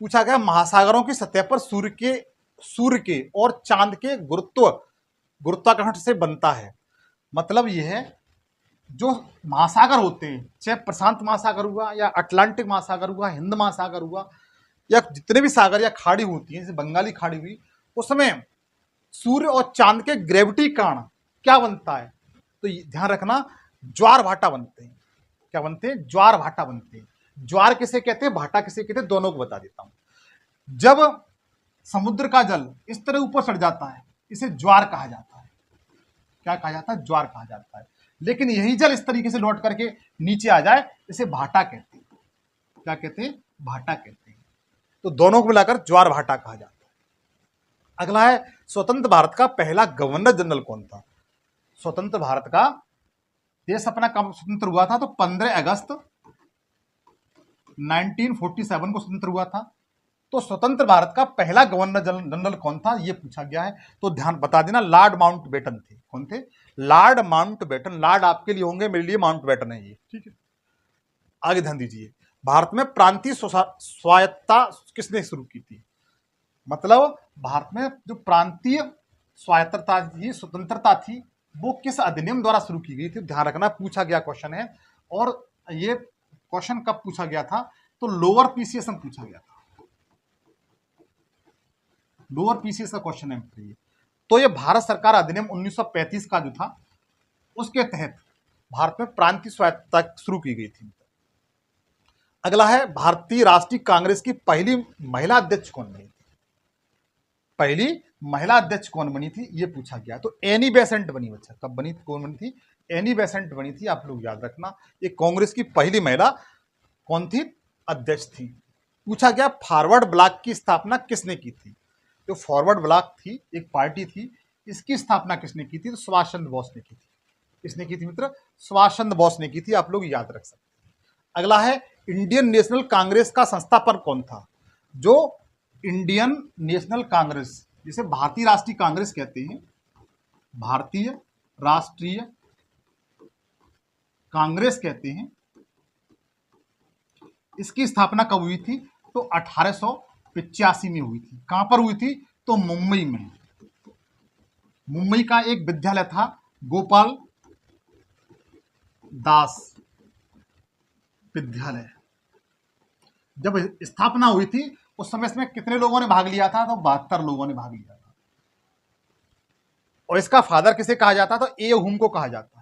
पूछा गया महासागरों की सतह पर सूर्य के और चांद के गुरुत्वाकर्षण से बनता है। मतलब यह है, जो महासागर होते हैं, चाहे प्रशांत महासागर हुआ या अटलांटिक महासागर हुआ, हिंद महासागर हुआ, या जितने भी सागर या खाड़ी होती हैं, जैसे बंगाली खाड़ी हुई, उसमें सूर्य और चांद के ग्रेविटी कारण क्या बनता है? तो ध्यान रखना, ज्वार भाटा बनते हैं। क्या बनते हैं? ज्वार भाटा बनते हैं। ज्वार किसे कहते हैं, भाटा किसे कहते हैं, दोनों को बता देता हूं। जब समुद्र का जल इस तरह ऊपर चढ़ जाता है इसे ज्वार कहा जाता है। क्या कहा जाता है? ज्वार कहा जाता है। लेकिन यही जल इस तरीके से लौट करके नीचे आ जाए इसे भाटा कहते हैं। क्या कहते हैं? भाटा कहते हैं। तो दोनों को मिलाकर ज्वार भाटा कहा जाता है। अगला है, स्वतंत्र भारत का पहला गवर्नर जनरल कौन था? स्वतंत्र भारत का देश अपना कब स्वतंत्र हुआ था? तो 15 अगस्त 1947 को स्वतंत्र हुआ था। तो स्वतंत्र भारत का पहला गवर्नर जनरल कौन था, यह पूछा गया है। तो ध्यान बता देना, लॉर्ड माउंटबेटन थे। कौन थे? Lord Mountbatten. लॉर्ड आपके लिए होंगे, मेरे लिए माउंटबेटन है ये, ठीक है। आगे ध्यान दीजिए, भारत में प्रांतीय स्वायत्तता किसने शुरू की थी? मतलब भारत में जो प्रांतीय स्वायत्तता थी, स्वतंत्रता थी, वो किस अधिनियम द्वारा शुरू की गई थी? ध्यान रखना, पूछा गया क्वेश्चन है। और ये क्वेश्चन कब पूछा गया था? तो लोअर पीसीएस में पूछा गया था। लोअर पीसीएस का क्वेश्चन है ये। तो ये भारत सरकार अधिनियम 1935 का जो था उसके तहत भारत में प्रांतीय स्वायत्तता शुरू की गई थी। अगला है, भारतीय राष्ट्रीय कांग्रेस की पहली महिला अध्यक्ष कौन बनी थी? पहली महिला अध्यक्ष कौन बनी थी, ये पूछा गया। तो एनी बेसेंट बनी। बच्चा कब बनी थी? कौन बनी थी? एनी बेसेंट बनी थी, आप लोग याद रखना। ये कांग्रेस की पहली महिला कौन थी? अध्यक्ष थी। पूछा गया फॉरवर्ड ब्लॉक की स्थापना किसने की थी? जो फॉरवर्ड ब्लॉक थी, एक पार्टी थी, इसकी स्थापना किसने की थी? तो सुभाष चंद्र बोस ने की थी। किसने की थी मित्र? सुभाष चंद्र बोस ने की थी, आप लोग याद रख सकते हैं। अगला है, इंडियन नेशनल कांग्रेस का संस्थापक कौन था? जो इंडियन नेशनल कांग्रेस, जिसे भारतीय राष्ट्रीय कांग्रेस कहते हैं, भारतीय राष्ट्रीय कांग्रेस कहते हैं, इसकी स्थापना कब हुई थी? तो 1885 में हुई थी। कहां पर हुई थी? तो मुंबई में। मुंबई का एक विद्यालय था, गोपाल दास विद्यालय। जब स्थापना हुई थी उस समय इसमें कितने लोगों ने भाग लिया था? तो 72 लोगों ने भाग लिया था। और इसका फादर किसे कहा जाता? तो ए हुम को कहा जाता है।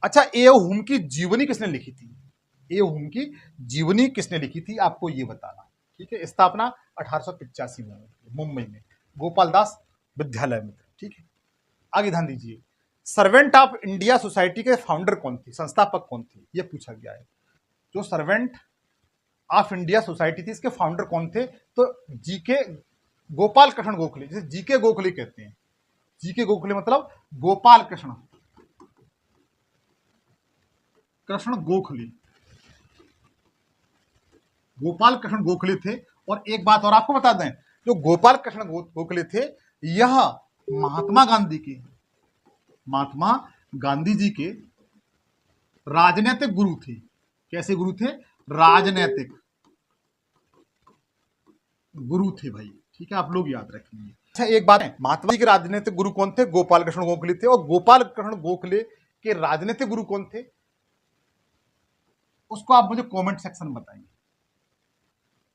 अच्छा, ए हुम की जीवनी किसने लिखी थी? ए हुम की जीवनी किसने लिखी थी, आपको ये बताना। ठीक है, स्थापना 1885 में मुंबई में गोपाल दास विद्यालय में। ठीक है, आगे ध्यान दीजिए। सर्वेंट ऑफ इंडिया सोसाइटी के फाउंडर कौन थे, संस्थापक कौन थे, ये पूछा गया है। जो सर्वेंट ऑफ इंडिया सोसाइटी थी, इसके फाउंडर कौन थे? तो जीके गोपाल कृष्ण गोखले, जिसे जीके गोखले कहते हैं। जीके गोखले मतलब गोपाल कृष्ण गोखले, गोपाल कृष्ण गोखले थे। और एक बात और आपको बता दें, जो गोपाल कृष्ण गोखले थे, यह महात्मा गांधी जी के राजनीतिक गुरु थे। कैसे गुरु थे? राजनीतिक गुरु थे भाई। ठीक है, आप लोग याद रखेंगे। अच्छा, एक बात है, महात्मा जी के राजनीतिक गुरु कौन थे? गोपाल कृष्ण गोखले थे। और गोपाल कृष्ण गोखले के राजनीतिक गुरु कौन थे, उसको आप मुझे कमेंट सेक्शन में बताएंगे।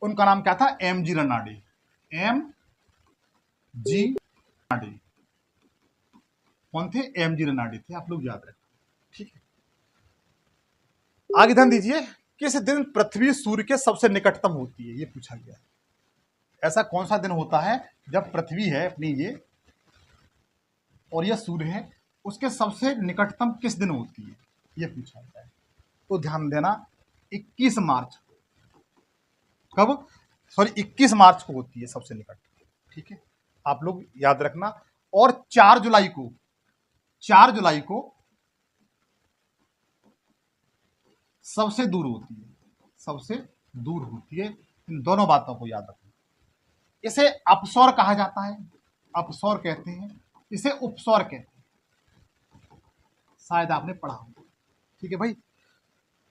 उनका नाम क्या था? M G Ranade. M G Ranade कौन थे? एम जी रनाडे थे। आप लोग याद रखें। ठीक है, आगे ध्यान दीजिए। किस दिन पृथ्वी सूर्य के सबसे निकटतम होती है, ये पूछा गया है। ऐसा कौन सा दिन होता है जब पृथ्वी है अपनी ये, और यह सूर्य है, उसके सबसे निकटतम किस दिन होती है, ये पूछा गया है। तो ध्यान देना, 21 मार्च। कब? सॉरी, 21 मार्च को होती है सबसे निकट। ठीक है, आप लोग याद रखना। और 4 जुलाई को सबसे दूर होती है, सबसे दूर होती है। इन दोनों बातों को याद रखना। इसे अपसौर कहा जाता है, अपसौर कहते हैं, इसे उपसौर कहते हैं। शायद आपने पढ़ा होगा। ठीक है भाई,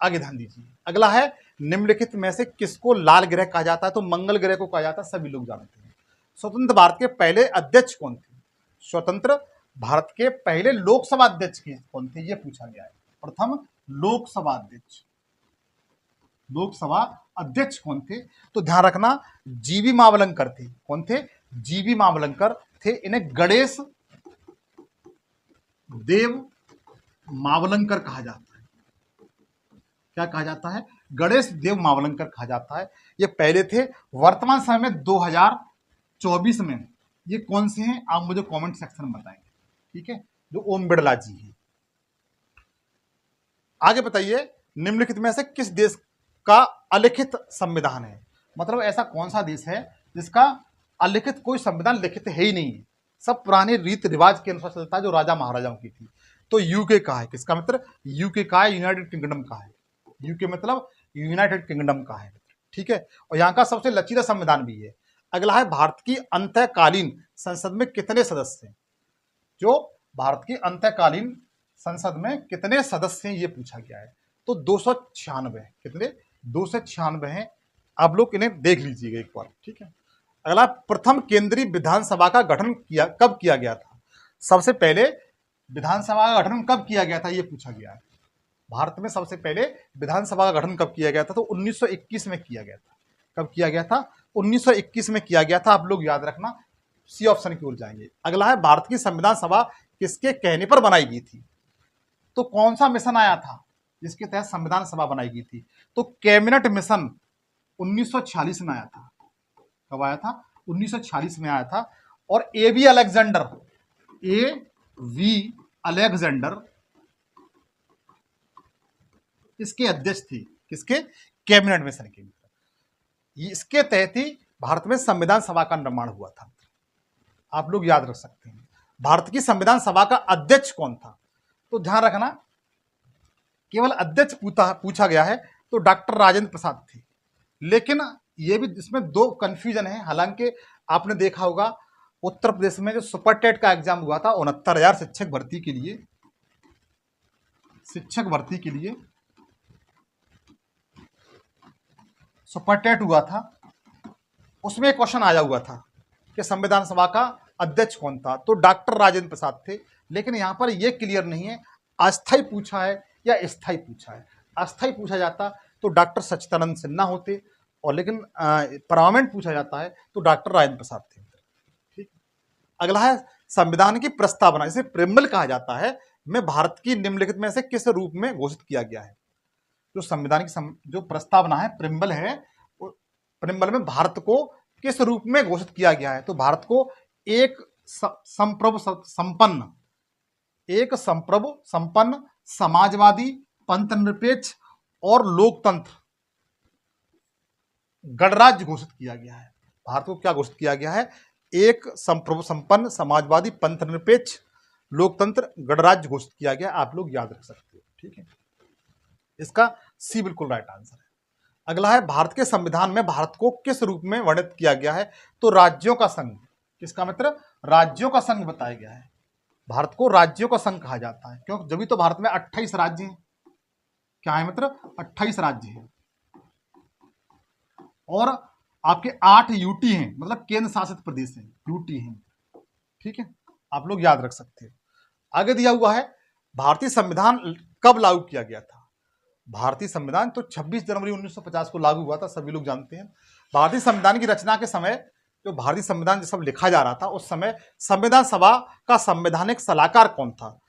आगे ध्यान दीजिए। अगला है, निम्नलिखित में से किसको लाल ग्रह कहा जाता है? तो मंगल ग्रह को कहा जाता है, सभी लोग जानते हैं। स्वतंत्र भारत के पहले अध्यक्ष कौन थे? स्वतंत्र भारत के पहले लोकसभा अध्यक्ष कौन थे, ये पूछा गया है। प्रथम लोकसभा अध्यक्ष कौन थे? तो ध्यान रखना, जीवी मावलंकर थे। कौन थे? जीवी मावलंकर थे। इन्हें गणेश देव मावलंकर कहा जाता है। क्या कहा जाता है? गणेश देव मावलंकर कहा जाता है। ये पहले थे। वर्तमान समय में 2024 में ये कौन से हैं, आप मुझे कमेंट सेक्शन में बताएंगे। ठीक है, जो ओम बिड़ला जी हैं। आगे बताइए, निम्नलिखित में से किस देश का अलिखित संविधान है? मतलब ऐसा कौन सा देश है जिसका अलिखित कोई संविधान लिखित है ही नहीं है, सब पुराने रीति रिवाज के अनुसार चलता है, जो राजा महाराजाओं की थी। तो यूके का है। किसका मित्र? यूके का है, यूनाइटेड किंगडम का है। यूके मतलब यूनाइटेड किंगडम का है। ठीक है, और यहाँ का सबसे लचीला संविधान भी है। अगला है, भारत की अंतःकालीन संसद में कितने सदस्य हैं? जो भारत की अंतःकालीन संसद में कितने सदस्य हैं, ये पूछा गया है। तो 296। कितने? 296 हैं। आप लोग इन्हें देख लीजिएगा एक बार। ठीक है, अगला, प्रथम केंद्रीय विधानसभा का गठन कब किया गया था? सबसे पहले विधानसभा का गठन कब किया गया था, ये पूछा गया है। भारत में सबसे पहले विधानसभा का गठन कब किया गया था? तो 1921 में किया गया था। कब किया गया था? 1921 में किया गया था। आप लोग याद रखना, सी ऑप्शन की ओर जाएंगे। अगला है, भारत की संविधान सभा किसके कहने पर बनाई गई थी? तो कौन सा मिशन आया था जिसके तहत संविधान सभा बनाई गई थी? तो कैबिनेट मिशन 1946 में आया था। कब आया था? 1946 में आया था। और ए वी अलेक्जेंडर इसके अध्यक्ष थे। किसके? कैबिनेट मिशन के। इसके तहत ही भारत में संविधान सभा का निर्माण हुआ था। आप लोग याद रख सकते हैं। भारत की संविधान सभा का अध्यक्ष कौन था? तो ध्यान रखना, केवल अध्यक्ष पूछा गया है तो डॉक्टर राजेंद्र प्रसाद थे। लेकिन ये भी इसमें 2 कंफ्यूजन है। हालांकि आपने देखा होगा, उत्तर प्रदेश में जो सुपर टेट का एग्जाम हुआ था 69,000 शिक्षक भर्ती के लिए सुपर टेट हुआ था, उसमें क्वेश्चन आया हुआ था कि संविधान सभा का अध्यक्ष कौन था? तो डॉक्टर राजेंद्र प्रसाद थे। लेकिन यहां पर यह क्लियर नहीं है अस्थायी पूछा है या स्थायी पूछा है। अस्थायी पूछा जाता तो डॉक्टर सच्चिदानंद सिन्हा होते, और लेकिन परमानेंट पूछा जाता है तो डॉक्टर राजेंद्र प्रसाद थे। ठीक। अगला है संविधान की प्रस्तावना, इसे प्रेम्बल कहा जाता है, में भारत की निम्नलिखित में से किस रूप में घोषित किया गया है। जो संविधान की जो प्रस्तावना है, प्रेम्बल है, प्रेम्बल में भारत को किस रूप में घोषित किया गया है। तो भारत को एक संप्रभु संपन्न समाजवादी, पंथनिरपेक्ष और लोकतंत्र गणराज्य घोषित किया गया है। भारत को क्या घोषित किया गया है? एक संप्रभु संपन्न समाजवादी, पंथनिरपेक्ष, लोकतंत्र गणराज्य घोषित किया गया। आप लोग याद रख सकते हो। ठीक है, इसका सी बिल्कुल राइट आंसर है। अगला है भारत के संविधान में भारत को किस रूप में वर्णित किया गया है। तो राज्यों का संघ। किसका मित्र? राज्यों का संघ बताया गया है। भारत को राज्यों का संघ कहा जाता है, क्योंकि जब भी तो भारत में 28 राज्य हैं। क्या है मित्र? 28 राज्य हैं और आपके 8 यूटी हैं, मतलब केंद्र शासित प्रदेश हैं, यूटी हैं। ठीक है, आप लोग याद रख सकते हो। आगे दिया हुआ है भारतीय संविधान कब लागू किया गया था। भारतीय संविधान तो 26 जनवरी 1950 को लागू हुआ था, सभी लोग जानते हैं। भारतीय संविधान की रचना के समय, जो भारतीय संविधान जब लिखा जा रहा था, उस समय संविधान सभा का संवैधानिक सलाहकार कौन था?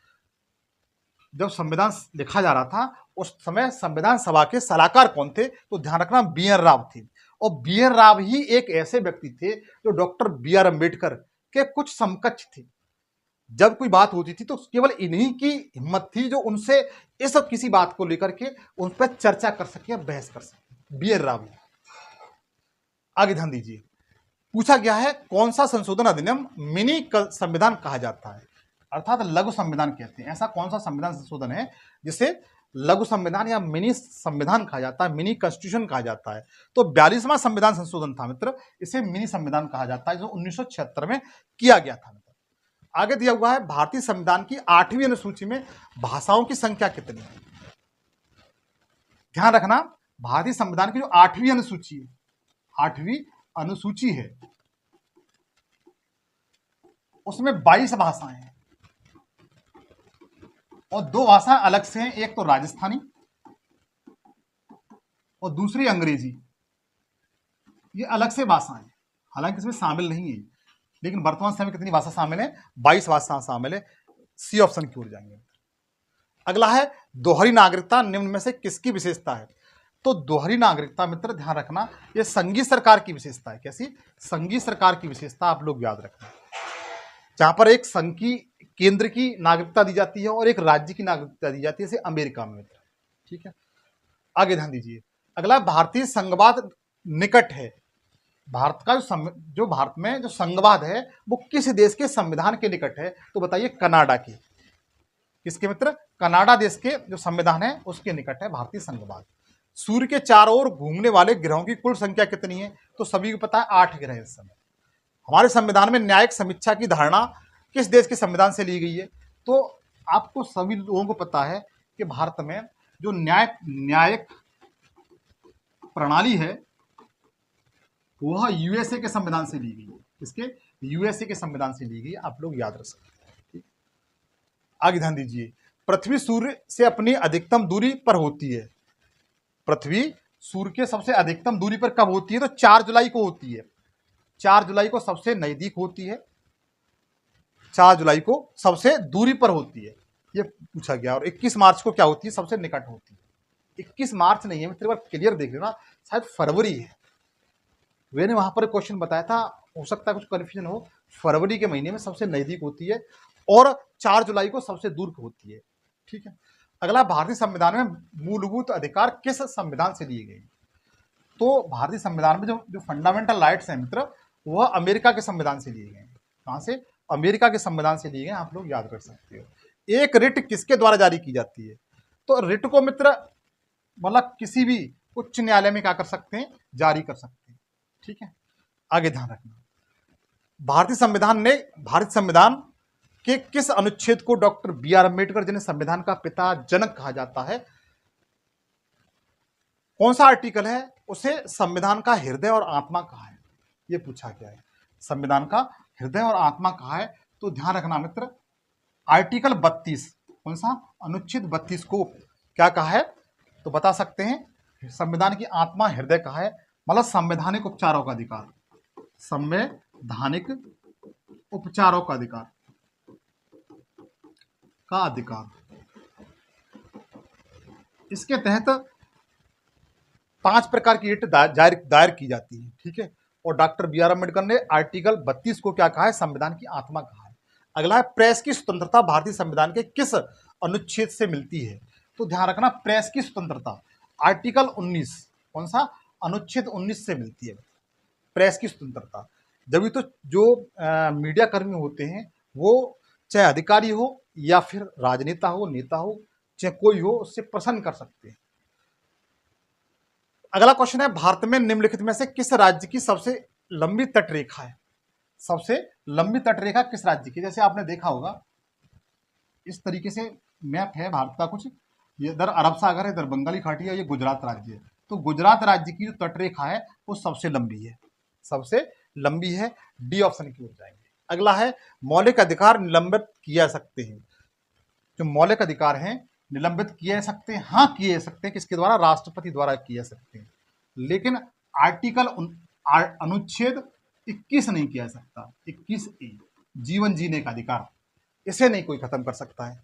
जब संविधान लिखा जा रहा था उस समय संविधान सभा के सलाहकार कौन थे? तो ध्यान रखना, बी आर राव थे। और बी आर राव ही एक ऐसे व्यक्ति थे जो डॉक्टर बी आर अम्बेडकर के कुछ समकक्ष थे। जब कोई बात होती थी तो केवल इन्हीं की हिम्मत थी जो उनसे इस किसी बात को लेकर के उन पर चर्चा कर सके, बहस कर सके। B R Rao. आगे ध्यान दीजिए, पूछा गया है कौन सा संशोधन अधिनियम मिनी संविधान कहा जाता है, अर्थात लघु संविधान कहते हैं। ऐसा कौन सा संविधान संशोधन है जिसे लघु संविधान या मिनी संविधान कहा जाता है, मिनी कॉन्स्टिट्यूशन कहा जाता है? तो 42वां संविधान संशोधन था मित्र, इसे मिनी संविधान कहा जाता है, जो 1976 में किया गया था। आगे दिया हुआ है भारतीय संविधान की 8वीं अनुसूची में भाषाओं की संख्या कितनी है। ध्यान रखना, भारतीय संविधान की जो 8वीं अनुसूची है, 8वीं अनुसूची है, उसमें 22 भाषाएं हैं और 2 भाषाएं अलग से हैं। एक तो राजस्थानी और दूसरी अंग्रेजी। ये अलग से भाषाएं, हालांकि इसमें शामिल नहीं है, लेकिन वर्तमान समय में कितनी भाषा शामिल है? 22 भाषा शामिल है। सी ऑप्शन की ओर जाएंगे। अगला है दोहरी नागरिकता निम्न में से किसकी विशेषता है। तो दोहरी नागरिकता मित्र ध्यान रखना, यह संघीय सरकार की विशेषता है। कैसी? संघीय सरकार की विशेषता, आप लोग याद रखना, जहां पर एक संघ की केंद्र की नागरिकता दी जाती है और एक राज्य की नागरिकता दी जाती है, जैसे अमेरिका में मित्र। ठीक है, आगे ध्यान दीजिए। अगला, भारतीय संघवाद निकट है। भारत का जो भारत में जो संघवाद है वो किस देश के संविधान के निकट है? तो बताइए, कनाडा के। किसके मित्र? कनाडा देश के जो संविधान है उसके निकट है भारतीय संघवाद। सूर्य के चारों ओर घूमने वाले ग्रहों की कुल संख्या कितनी है? तो सभी को पता है 8 ग्रह इस समय। हमारे संविधान में न्यायिक समीक्षा की धारणा किस देश के संविधान से ली गई है? तो आपको सभी लोगों को पता है कि भारत में जो न्यायिक प्रणाली है वह यूएसए के संविधान से ली गई है। इसके यूएसए के संविधान से ली गई, आप लोग याद रख सकते हैं। आगे ध्यान दीजिए, पृथ्वी सूर्य से अपनी अधिकतम दूरी पर होती है। पृथ्वी सूर्य के सबसे अधिकतम दूरी पर कब होती है? तो 4 जुलाई को होती है। 4 जुलाई को सबसे नजदीक होती है, 4 जुलाई को सबसे दूरी पर होती है, ये पूछा गया। और 21 मार्च को क्या होती है? सबसे निकट होती है। 21 मार्च नहीं है मित्र, क्लियर देख लेना, शायद फरवरी है। मैंने वहां पर क्वेश्चन बताया था, हो सकता है कुछ कंफ्यूजन हो। फरवरी के महीने में सबसे नजदीक होती है और 4 जुलाई को सबसे दूर होती है। ठीक है, अगला, भारतीय संविधान में मूलभूत अधिकार किस संविधान से लिए गए? तो भारतीय संविधान में जो फंडामेंटल राइट्स हैं मित्र, वह अमेरिका के संविधान से लिए गए। कहां से? अमेरिका के संविधान से लिए गए, आप लोग याद रख सकते हो। एक रिट किसके द्वारा जारी की जाती है? तो रिट को मित्र मतलब किसी भी उच्च न्यायालय में क्या कर सकते हैं? जारी कर सकते हैं। ठीक है, आगे ध्यान रखना, भारतीय संविधान के किस अनुच्छेद को डॉक्टर बी आर अम्बेडकर, जिन्हें संविधान का पिता जनक कहा जाता है, कौन सा आर्टिकल है उसे संविधान का हृदय और आत्मा कहा है? यह पूछा गया है। संविधान का हृदय और आत्मा कहा है, तो ध्यान रखना मित्र, आर्टिकल 32, कौन सा? अनुच्छेद 32 को क्या कहा है? तो बता सकते हैं, संविधान की आत्मा हृदय कहा है। मतलब संवैधानिक उपचारों का अधिकार, संवैधानिक उपचारों का अधिकार। इसके तहत 5 प्रकार की रिट दायर की जाती है, ठीक है। और डॉक्टर बी आर अम्बेडकर ने आर्टिकल 32 को क्या कहा है, संविधान की आत्मा कहा है। अगला है प्रेस की स्वतंत्रता भारतीय संविधान के किस अनुच्छेद से मिलती है? तो ध्यान रखना, प्रेस की स्वतंत्रता आर्टिकल 19, कौन सा, अनुच्छेद 19 से मिलती है प्रेस की स्वतंत्रता। जब तो जो मीडिया कर्मी होते हैं वो चाहे अधिकारी हो या फिर राजनेता हो, नेता हो, चाहे कोई हो, उससे प्रसन्न कर सकते हैं। अगला क्वेश्चन है, भारत में निम्नलिखित में से किस राज्य की सबसे लंबी तटरेखा है? सबसे लंबी तटरेखा किस राज्य की? जैसे आपने देखा होगा इस तरीके से मैप है भारत का कुछ, ये इधर अरब सागर है, इधर बंगाली खाड़ी है, ये गुजरात राज्य है। तो गुजरात राज्य की जो तटरेखा है वो सबसे लंबी है, सबसे लंबी है। डी ऑप्शन की ओर जाएंगे। अगला है, मौलिक अधिकार निलंबित किए जा सकते हैं। जो मौलिक अधिकार हैं निलंबित किए जा सकते हैं, हाँ किए जा सकते हैं। किसके द्वारा? राष्ट्रपति द्वारा किए जा सकते हैं। लेकिन आर्टिकल अनुच्छेद 21 नहीं किया जा सकता। 21A जीवन जीने का अधिकार, इसे नहीं कोई खत्म कर सकता है।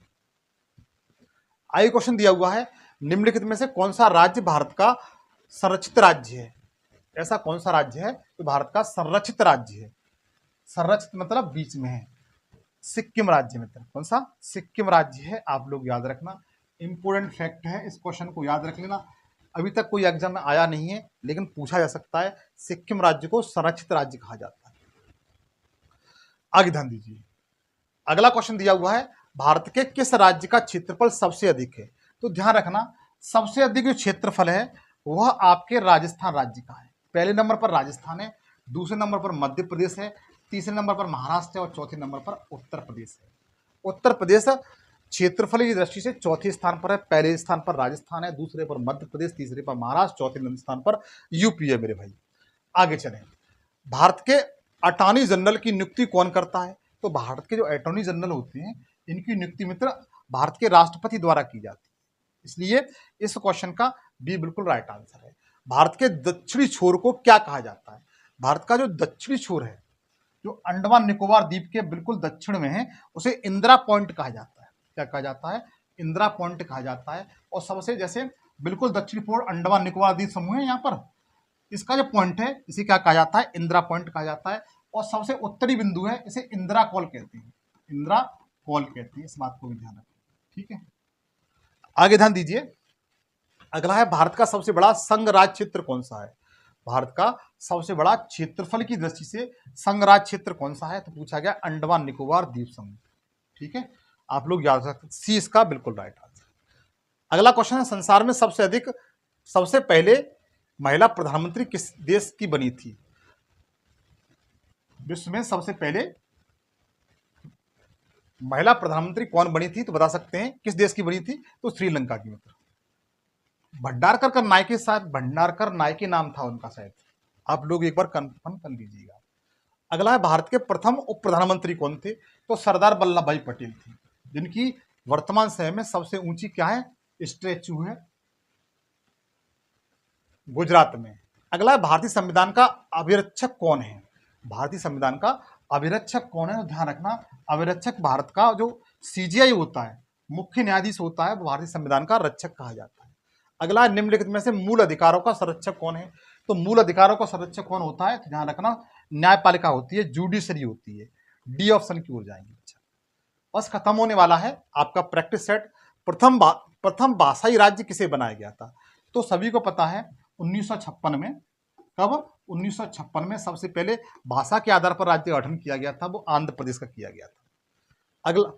आगे क्वेश्चन दिया हुआ है, निम्नलिखित में से कौन सा राज्य भारत का संरक्षित राज्य है? ऐसा कौन सा राज्य है जो भारत का संरक्षित राज्य है? संरक्षित मतलब बीच में है। सिक्किम राज्य मित्र, कौन सा? सिक्किम राज्य है। आप लोग याद रखना, इंपोर्टेंट फैक्ट है, इस क्वेश्चन को याद रख लेना। अभी तक कोई एग्जाम में आया नहीं है लेकिन पूछा जा सकता है। सिक्किम राज्य को संरक्षित राज्य कहा जाता है। आगे ध्यान दीजिए, अगला क्वेश्चन दिया हुआ है, भारत के किस राज्य का क्षेत्रफल सबसे अधिक है? तो ध्यान रखना, सबसे अधिक जो क्षेत्रफल है वह आपके राजस्थान राज्य का है। पहले नंबर पर राजस्थान है, दूसरे नंबर पर मध्य प्रदेश है, तीसरे नंबर पर महाराष्ट्र है और चौथे नंबर पर उत्तर प्रदेश है। उत्तर प्रदेश क्षेत्रफल की दृष्टि से चौथे स्थान पर है। पहले स्थान पर राजस्थान है, दूसरे पर मध्य प्रदेश, तीसरे पर महाराष्ट्र, चौथे स्थान पर यूपी है मेरे भाई। आगे चलें, भारत के अटॉर्नी जनरल की नियुक्ति कौन करता है? तो भारत के जो अटॉर्नी जनरल होते हैं इनकी नियुक्ति मित्र भारत के राष्ट्रपति द्वारा की जाती है। इसलिए इस क्वेश्चन का बी बिल्कुल राइट आंसर है। भारत के दक्षिणी छोर को क्या कहा जाता है? भारत का जो दक्षिणी छोर है, जो अंडमान निकोबार द्वीप के बिल्कुल दक्षिण में है, उसे इंदिरा पॉइंट कहा जाता है। क्या कहा जाता है? इंदिरा पॉइंट कहा जाता है। और सबसे जैसे बिल्कुल दक्षिणी पूर्व अंडमान निकोबार द्वीप समूह है यहाँ पर, इसका जो पॉइंट है इसे क्या कहा जाता है? इंदिरा पॉइंट कहा जाता है। और सबसे उत्तरी बिंदु है, इसे इंदिरा कॉल कहते हैं। इंदिरा कॉल कहते हैं, इस बात को भी ध्यान रखें, ठीक है। आगे ध्यान दीजिए, अगला है, भारत का सबसे बड़ा संघ राज्य क्षेत्र कौन सा है? भारत का सबसे बड़ा क्षेत्रफल की दृष्टि से संघ राज्य क्षेत्र कौन सा है? तो पूछा गया अंडमान निकोबार द्वीप समूह, ठीक है। आप लोग याद रख सकते, सी इसका बिल्कुल राइट आंसर। अगला क्वेश्चन है, संसार में सबसे पहले महिला प्रधानमंत्री किस देश की बनी थी? विश्व में सबसे पहले महिला प्रधानमंत्री कौन बनी थी? तो बता सकते हैं किस देश की बनी थी? तो श्रीलंका की मित्र। भंडारकर नायके, शायद भंडारकर नायके नाम था उनका शायद। आप लोग एक बार कंफर्म कर लीजिएगा। अगला है, भारत के प्रथम उप प्रधानमंत्री कौन थे? तो सरदार वल्लभ भाई पटेल थे, जिनकी वर्तमान समय में सबसे ऊंची क्या है? स्टैचू है गुजरात में। अगला है, भारतीय संविधान का अभिरक्षक कौन है? भारतीय संविधान का अभिरक्षक कौन है? तो ध्यान रखना, अभिरक्षक भारत का जो सीजीआई होता है, मुख्य न्यायाधीश होता है, वो भारतीय संविधान का रक्षक कहा जाता है। अगला, निम्नलिखित में से मूल अधिकारों का संरक्षक कौन है? तो मूल अधिकारों का संरक्षक कौन होता है? तो ध्यान रखना, न्यायपालिका होती है, जुडिशरी होती है। डी ऑप्शन की ओर जाएंगे। अच्छा, बस खत्म होने वाला है आपका प्रैक्टिस सेट। प्रथम भाषाई राज्य किसे बनाया गया था? तो सभी को पता है 1956 में। कब? 1956 में सबसे पहले भाषा के आधार पर राज्य गठन किया गया था, वो आंध्र प्रदेश का किया गया था। अगला,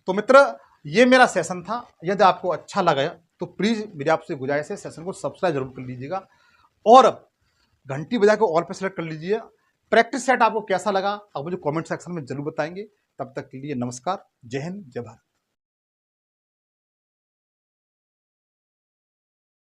तो मित्र ये मेरा सेशन था। यदि आपको अच्छा लगा तो प्लीज मेरी आपसे गुजारिश है, सेशन को सब्सक्राइब जरूर कर लीजिएगा और घंटी बजा के ऑल पे सेलेक्ट कर लीजिए। प्रैक्टिस सेट आपको कैसा लगा आप मुझे कमेंट सेक्शन में जरूर बताएंगे। तब तक के लिए नमस्कार, जय हिंद, जय भारत।